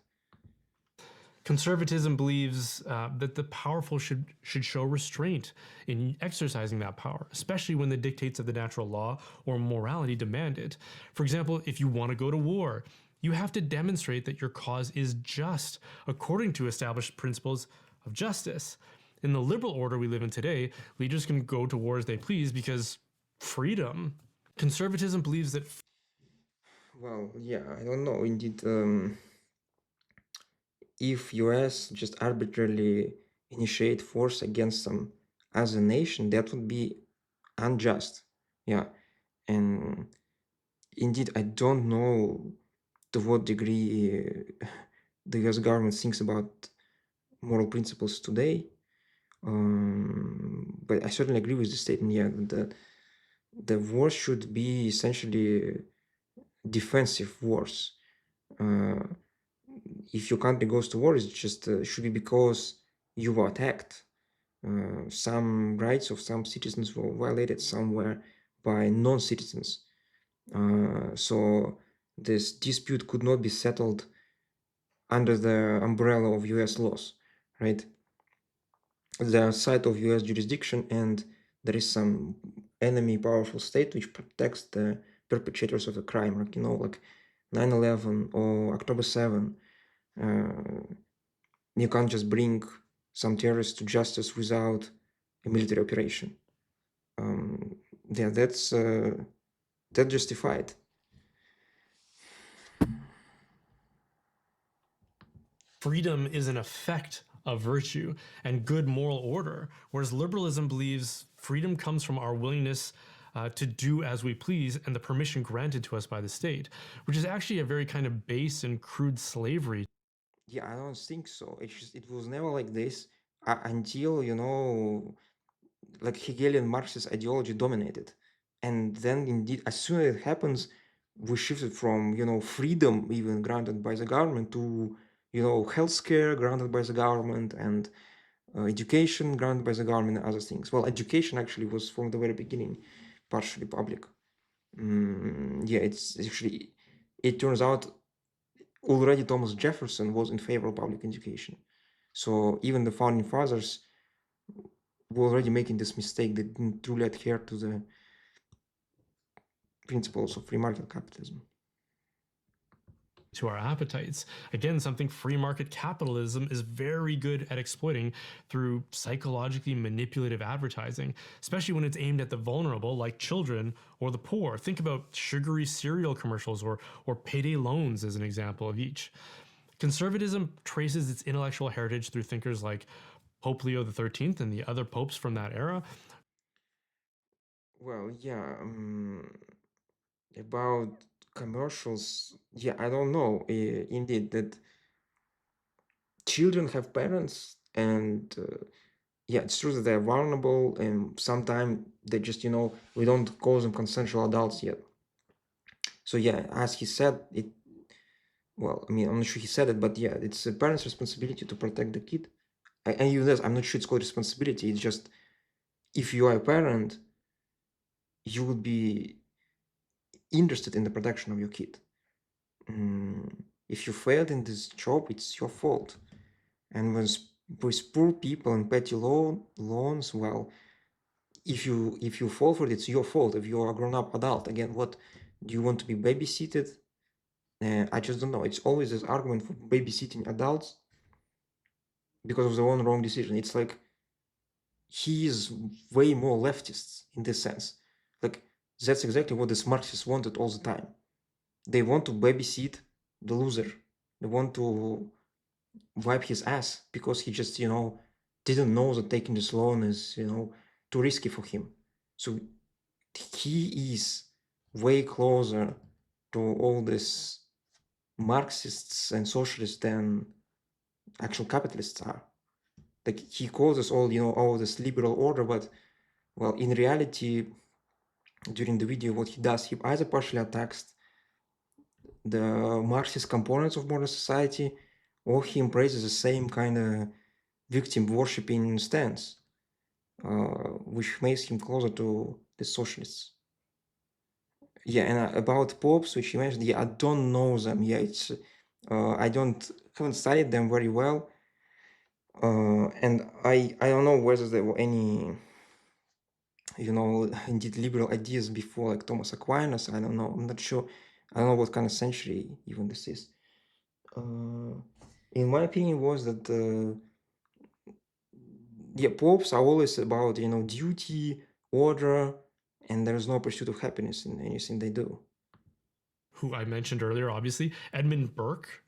Conservatism believes that the powerful should show restraint in exercising that power, especially when the dictates of the natural law or morality demand it. For example, if you want to go to war, you have to demonstrate that your cause is just according to established principles of justice. In the liberal order we live in today, leaders can go to war as they please because freedom. Conservatism believes that Well, yeah, I don't know. Indeed, if US just arbitrarily initiate force against them as a nation, that would be unjust. Yeah, and indeed, I don't know to what degree the US government thinks about moral principles today. But I certainly agree with the statement. Yeah, that the war should be essentially defensive wars. Uh, if your country goes to war, it's just should be because you were attacked. Some rights of some citizens were violated somewhere by non-citizens. So this dispute could not be settled under the umbrella of US laws, right? The site of US jurisdiction, and there is some enemy powerful state which protects the perpetrators of the crime, like, like 9/11 or October 7. You can't just bring some terrorists to justice without a military operation. Yeah, that's justified. freedom is an effect of virtue and good moral order, whereas liberalism believes freedom comes from our willingness to do as we please and the permission granted to us by the state, which is actually a very kind of base and crude slavery. Yeah, I don't think so. It was never like this until, you know, like Hegelian Marxist ideology dominated. And then indeed, as soon as it happens, we shifted from, you know, freedom even granted by the government to, you know, healthcare granted by the government and education granted by the government and other things. Well, education actually was from the very beginning partially public. Yeah, it's actually, it turns out already Thomas Jefferson was in favor of public education. So even the founding fathers were already making this mistake. They didn't truly adhere to the principles of free market capitalism. To our appetites. Again, something free market capitalism is very good at exploiting through psychologically manipulative advertising, especially when it's aimed at the vulnerable, like children or the poor. Think about sugary cereal commercials or payday loans as an example of each. Conservatism traces its intellectual heritage through thinkers like Pope Leo XIII and the other popes from that era. Well, yeah, about commercials, yeah, I don't know. Indeed, that children have parents, and yeah, it's true that they're vulnerable, and sometimes they just, you know, we don't call them consensual adults yet. So yeah, as he said, it. Well, I mean, I'm not sure he said it, but yeah, it's a parent's responsibility to protect the kid. And even this, I'm not sure it's called responsibility. It's just if you are a parent, you would be interested in the protection of your kid. If you failed in this job, it's your fault. And with poor people and petty loans, well, if you fall for it, it's your fault. If you are a grown-up adult, again, what do you want to be babysitted? I just don't know. It's always this argument for babysitting adults because of their own wrong decision. It's like he is way more leftist in this sense. Like that's exactly what the Marxists wanted all the time. They want to babysit the loser. They want to wipe his ass because he just, you know, didn't know that taking this loan is, you know, too risky for him. So he is way closer to all these Marxists and socialists than actual capitalists are. Like he calls us all, you know, all this liberal order, but well, in reality, during the video, what he does, he either partially attacks the Marxist components of modern society, or he embraces the same kind of victim worshipping stance, which makes him closer to the socialists. Yeah, and about popes, which you mentioned, yeah, I don't know them. Yeah, it's I haven't studied them very well, and I don't know whether there were any, you know, indeed liberal ideas before, like Thomas Aquinas. I don't know. I'm not sure. I don't know what kind of century even this is. In my opinion, was that yeah, popes are always about, you know, duty, order, and there's no pursuit of happiness in anything they do. Who I mentioned earlier, obviously, Edmund Burke,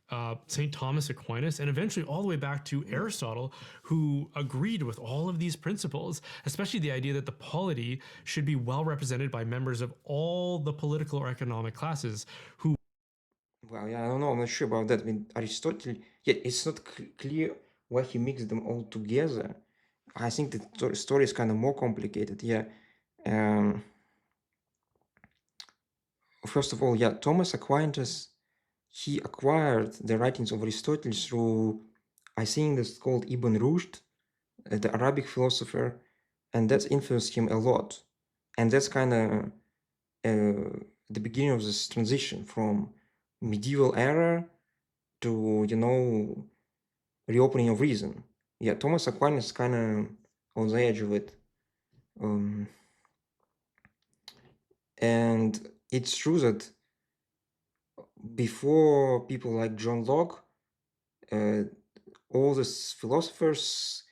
St. Thomas Aquinas, and eventually all the way back to Aristotle, who agreed with all of these principles, especially the idea that the polity should be well represented by members of all the political or economic classes who. Well, yeah, I don't know. I'm not sure about that. I mean, Aristotle, yeah, it's not clear why he mixed them all together. I think the story is kind of more complicated. Yeah. Um, First of all, yeah, Thomas Aquinas, he acquired the writings of Aristotle through, I think that's called Ibn Rushd, the Arabic philosopher, and that's influenced him a lot. And that's kind of the beginning of this transition from medieval era to, you know, reopening of reason. Yeah, Thomas Aquinas kind of on the edge of it. And it's true that before people like John Locke, uh, all these philosophers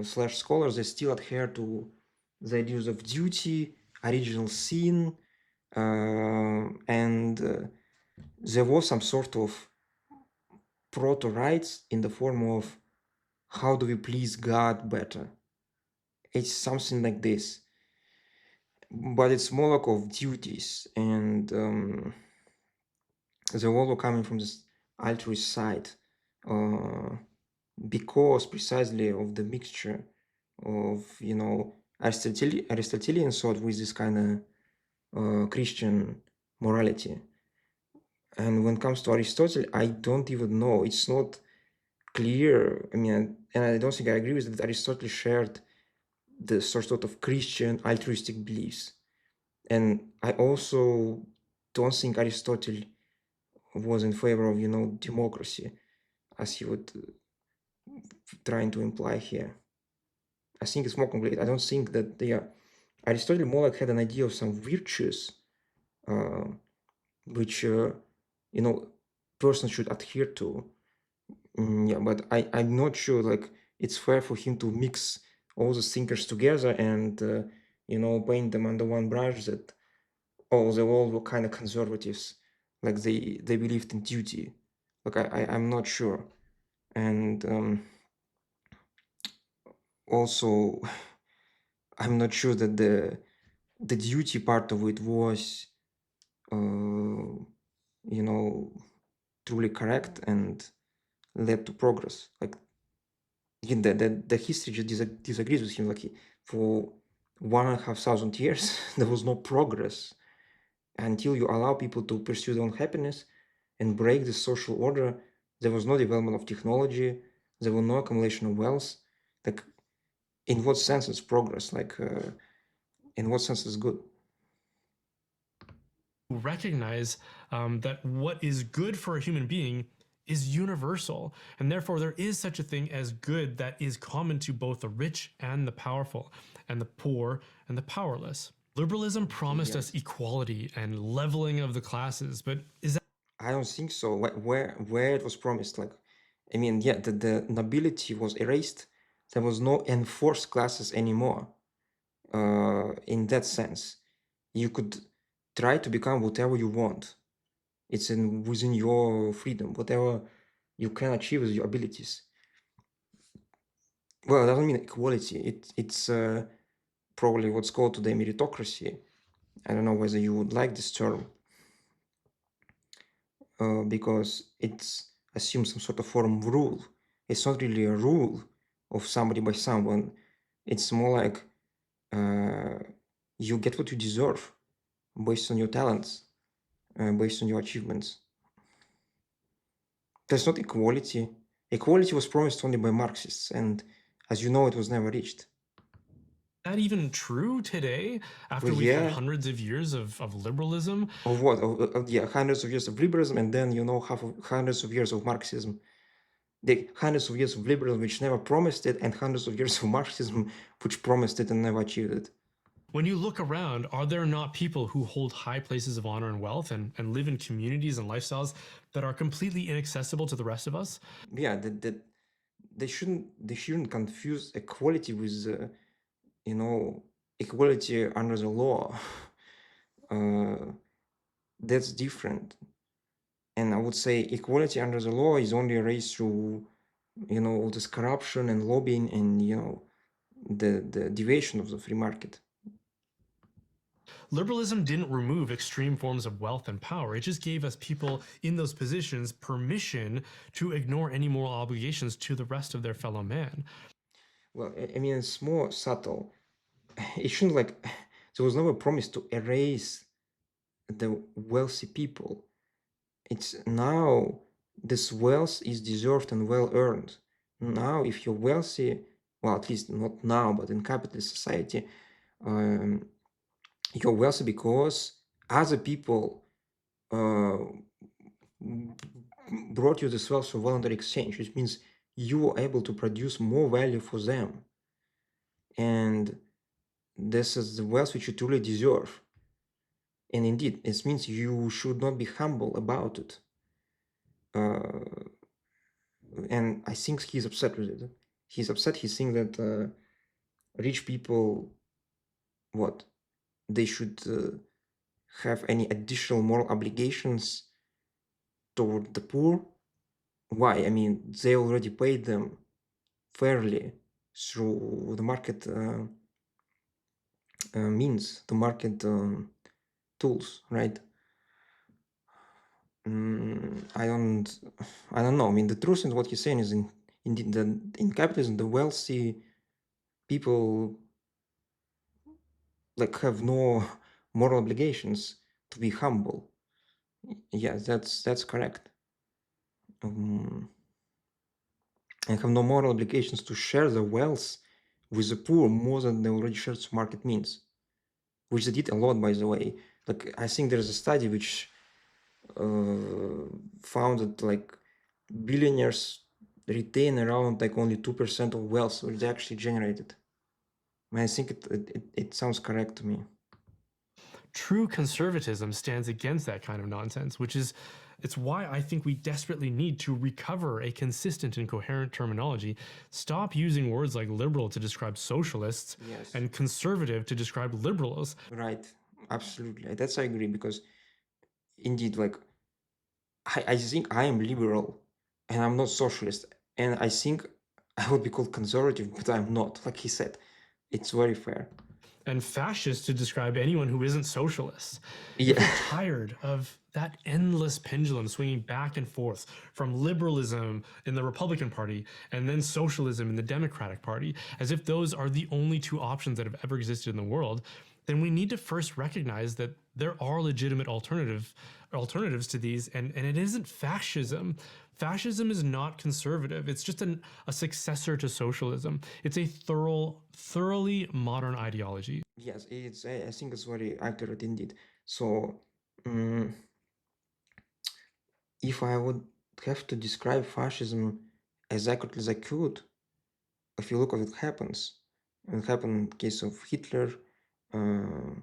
slash scholars, they still adhere to the ideas of duty, original sin, and there was some sort of proto-rights in the form of how do we please God better. It's something like this, but it's more like of duties, and they're all coming from this altruist side. because precisely of the mixture of, Aristotelian thought with this kind of Christian morality. And when it comes to Aristotle, I don't even know. It's not clear. I mean, and I don't think I agree with that Aristotle shared the sort of Christian altruistic beliefs. And I also don't think Aristotle was in favor of, democracy, as he would trying to imply here. I think it's more complete. I don't think that Aristotle more like had an idea of some virtues, uh, which person should adhere to. Yeah, but I'm not sure like it's fair for him to mix all the thinkers together and paint them under one brush that they all were kind of conservatives, like they believed in duty. Like I'm not sure, and also I'm not sure that the duty part of it was truly correct and led to progress. Like again, the history just disagrees with him. Like for 1,500 years, there was no progress until you allow people to pursue their own happiness and break the social order. There was no development of technology. There was no accumulation of wealth. Like, in what sense is progress? Like, in what sense is good? Recognize that what is good for a human being is universal, and therefore there is such a thing as good that is common to both the rich and the powerful, and the poor and the powerless. Liberalism promised us equality and leveling of the classes, but is that I don't think so. Where it was promised, like, I mean, yeah, the nobility was erased. There was no enforced classes anymore. In that sense, you could try to become whatever you want. It's within your freedom, whatever you can achieve with your abilities. Well, it doesn't mean equality. It's probably what's called today meritocracy. I don't know whether you would like this term, because it assumes some sort of form of rule. It's not really a rule of somebody by someone. It's more like you get what you deserve based on your talents, based on your achievements. There's not equality. Equality was promised only by Marxists, and as you know, it was never reached. even true today after Well, we've had yeah, hundreds of years of liberalism? of what? Yeah, hundreds of years of liberalism, and then hundreds of years of Marxism. The hundreds of years of liberalism which never promised it, and hundreds of years of Marxism which promised it and never achieved it. When you look around, are there not people who hold high places of honor and wealth and live in communities and lifestyles that are completely inaccessible to the rest of us? Yeah, they shouldn't confuse equality with equality under the law. That's different. And I would say equality under the law is only raised through all this corruption and lobbying and the deviation of the free market. Liberalism didn't remove extreme forms of wealth and power. It just gave us people in those positions permission to ignore any moral obligations to the rest of their fellow man. Well, I mean, it's more subtle. It shouldn't like there was never a promise to erase the wealthy people. It's now this wealth is deserved and well earned. Now, if you're wealthy, well, at least not now, but in capitalist society, um, you're wealthy because other people uh, brought you this wealth through voluntary exchange, which means you were able to produce more value for them. And this is the wealth which you truly deserve. And indeed, it means you should not be humble about it. And I think he's upset with it. He's upset. He's saying that rich people, what, they should have any additional moral obligations toward the poor. Why? I mean, they already paid them fairly through the market means, the market tools, right? I don't know. I mean, the truth in what he's saying is indeed that in capitalism, the wealthy people like have no moral obligations to be humble. Yeah, that's correct. And have no moral obligations to share the wealth with the poor more than they already shared through market means, which they did a lot, by the way. Like, I think there's a study which found that like billionaires retain around like only 2% of wealth which they actually generated. I mean, I think it sounds correct to me. True conservatism stands against that kind of nonsense, which is it's why I think we desperately need to recover a consistent and coherent terminology, stop using words like liberal to describe socialists Yes. and conservative to describe liberals. Right, absolutely. That's I agree, because indeed, like, I think I am liberal and I'm not socialist. And I think I would be called conservative, but I'm not, like he said. It's very fair. And fascist to describe anyone who isn't socialist. Yeah. If we're tired of that endless pendulum swinging back and forth from liberalism in the Republican Party and then socialism in the Democratic Party, as if those are the only two options that have ever existed in the world, then we need to first recognize that there are legitimate alternatives to these, and it isn't fascism. Fascism is not conservative. It's just a successor to socialism. It's a thoroughly modern ideology. Yes, I think it's very accurate indeed. So, if I would have to describe fascism as accurately as I could, if you look at what happens, it happened in the case of Hitler, uh,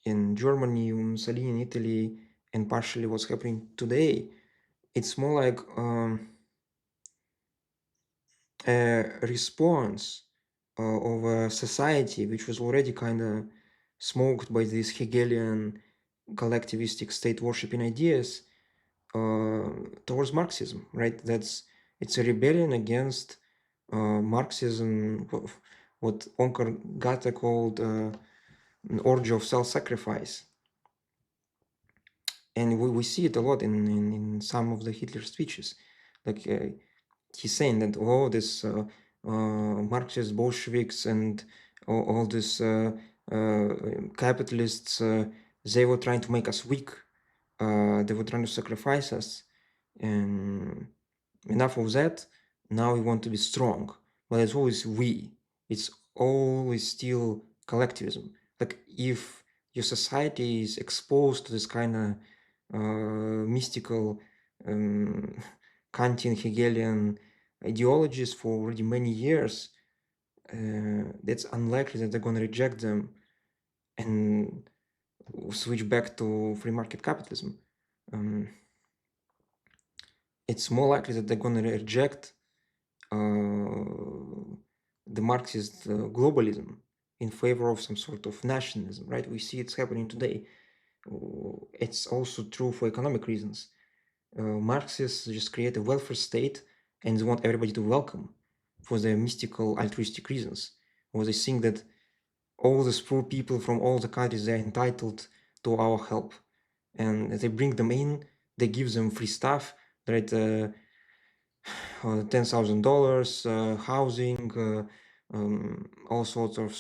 in Germany, Mussolini in Italy, and partially what's happening today, it's more like a response of a society which was already kind of smoked by these Hegelian collectivistic state worshipping ideas towards Marxism, right? It's a rebellion against Marxism, what Onkar Gata called an orgy of self-sacrifice. And we see it a lot in some of the Hitler speeches. Like, he's saying that this Marxist Bolsheviks and all this capitalists, they were trying to make us weak. They were trying to sacrifice us, and enough of that. Now we want to be strong, but it's always we. It's always still collectivism. Like, if your society is exposed to this kind of mystical Kantian Hegelian ideologies for already many years, that's unlikely that they're going to reject them and switch back to free market capitalism. It's more likely that they're going to reject the Marxist globalism in favor of some sort of nationalism, right? We see it's happening today. It's also true for economic reasons. Marxists just create a welfare state and they want everybody to welcome for their mystical altruistic reasons. Or they think that all these poor people from all the countries, they're entitled to our help. And they bring them in, they give them free stuff, right? $10,000, housing, all sorts of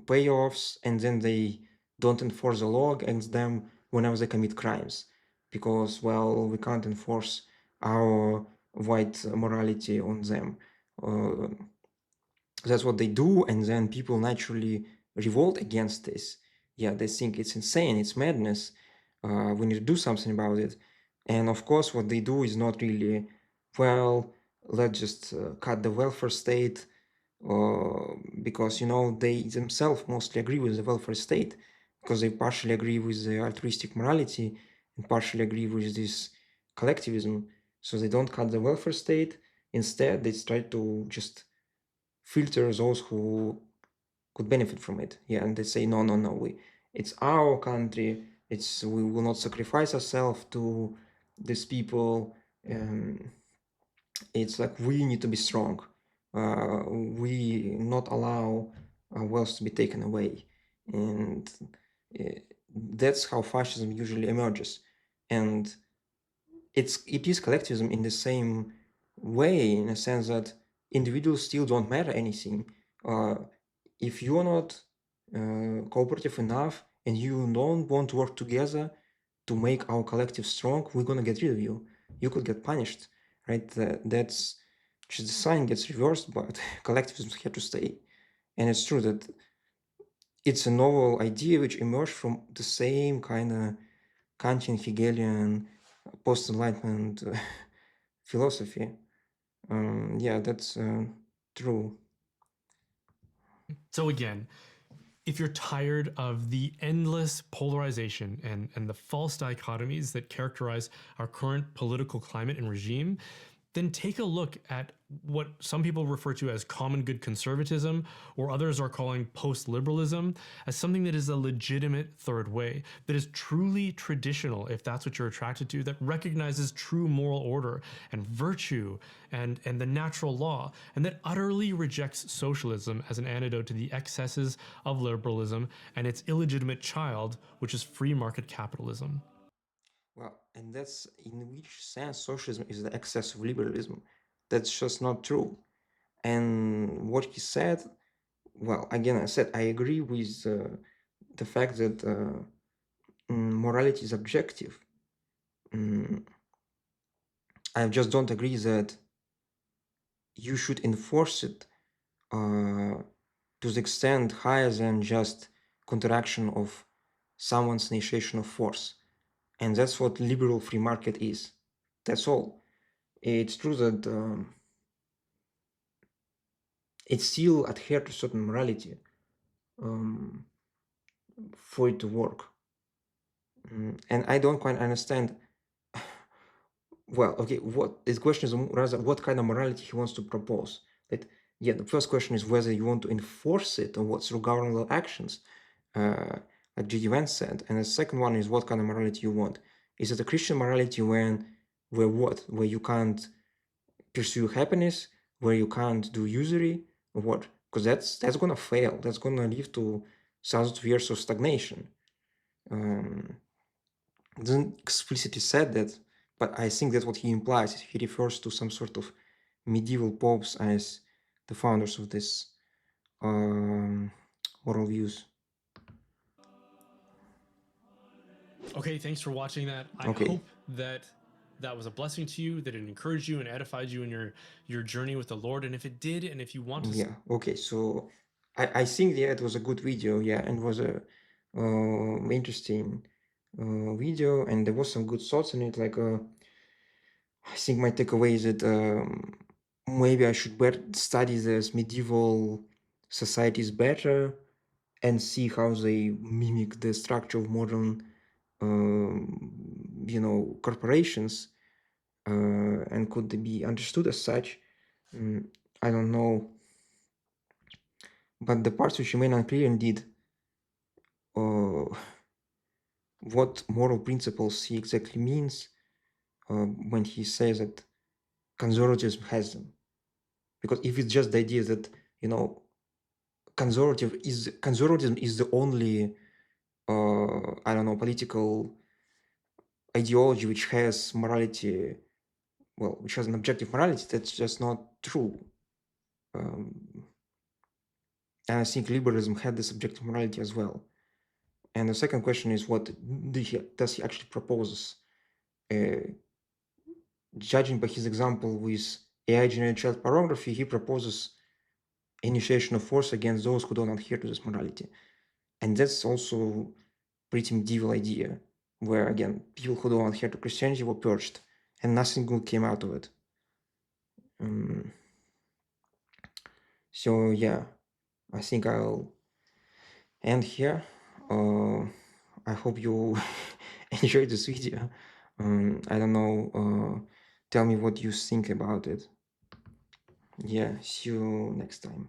payoffs, and then they don't enforce the law against them whenever they commit crimes, because, well, we can't enforce our white morality on them. That's what they do, and then people naturally revolt against this. Yeah, they think it's insane, it's madness. We need to do something about it. And of course, what they do is not really, well, let's just cut the welfare state, because, they themselves mostly agree with the welfare state, because they partially agree with the altruistic morality and partially agree with this collectivism. So they don't cut the welfare state. Instead, they try to just filter those who could benefit from it. Yeah, and they say, no, no, no, it's our country. We will not sacrifice ourselves to these people. It's like we need to be strong. We not allow our wealth to be taken away, and uh, that's how fascism usually emerges. And it is collectivism in the same way, in a sense that individuals still don't matter anything. If you're not cooperative enough and you don't want to work together to make our collective strong, we're gonna get rid of you. You could get punished, right? That's just the sign gets reversed, but collectivism here to stay. And it's true that it's a novel idea which emerged from the same kind of Kantian, Hegelian, post-enlightenment philosophy. Yeah, that's true. So again, if you're tired of the endless polarization and the false dichotomies that characterize our current political climate and regime, then take a look at what some people refer to as common good conservatism, or others are calling post liberalism, as something that is a legitimate third way, that is truly traditional, if that's what you're attracted to, that recognizes true moral order and virtue and the natural law, and that utterly rejects socialism as an antidote to the excesses of liberalism and its illegitimate child, which is free market capitalism. Well, and that's in which sense socialism is the excess of liberalism. That's just not true. And what he said, well, again, I said I agree with the fact that morality is objective. I just don't agree that you should enforce it to the extent higher than just counteraction of someone's initiation of force. And that's what liberal free market is. That's all. It's true that it still adhere to certain morality for it to work. And I don't quite understand. Well, okay, what this question is rather what kind of morality he wants to propose. That yeah, the first question is whether you want to enforce it or what through governmental actions, like G.D. Vance said, and the second one is what kind of morality you want. Is it a Christian morality where what? Where you can't pursue happiness, where you can't do usury, or what? Because that's gonna fail. That's gonna lead to thousands of years of stagnation. It doesn't explicitly said that, but I think that's what he implies. He refers to some sort of medieval popes as the founders of this moral views. Okay, thanks for watching that. I Okay. hope that that was a blessing to you, that it encouraged you and edified you in your journey with the Lord. And if it did, and if you want to, Yeah. Okay. So I think yeah, it was a good video. Yeah, and was a interesting video, and there was some good thoughts in it. Like I think my takeaway is that maybe I should study this medieval societies better and see how they mimic the structure of modern, corporations, and could they be understood as such. I don't know, but the parts which remain unclear indeed, uh, what moral principles he exactly means when he says that conservatism has them. Because if it's just the idea that conservatism is the only I don't know political ideology which has morality, well, which has an objective morality, that's just not true. And I think liberalism had this objective morality as well. And the second question is, what does he actually propose? Judging by his example with AI-generated child pornography, he proposes initiation of force against those who don't adhere to this morality. And that's also pretty medieval idea, where again, people who don't adhere to Christianity were purged, and nothing good came out of it. So yeah, I think I'll end here. I hope you enjoyed this video. I don't know. Tell me what you think about it. Yeah, see you next time.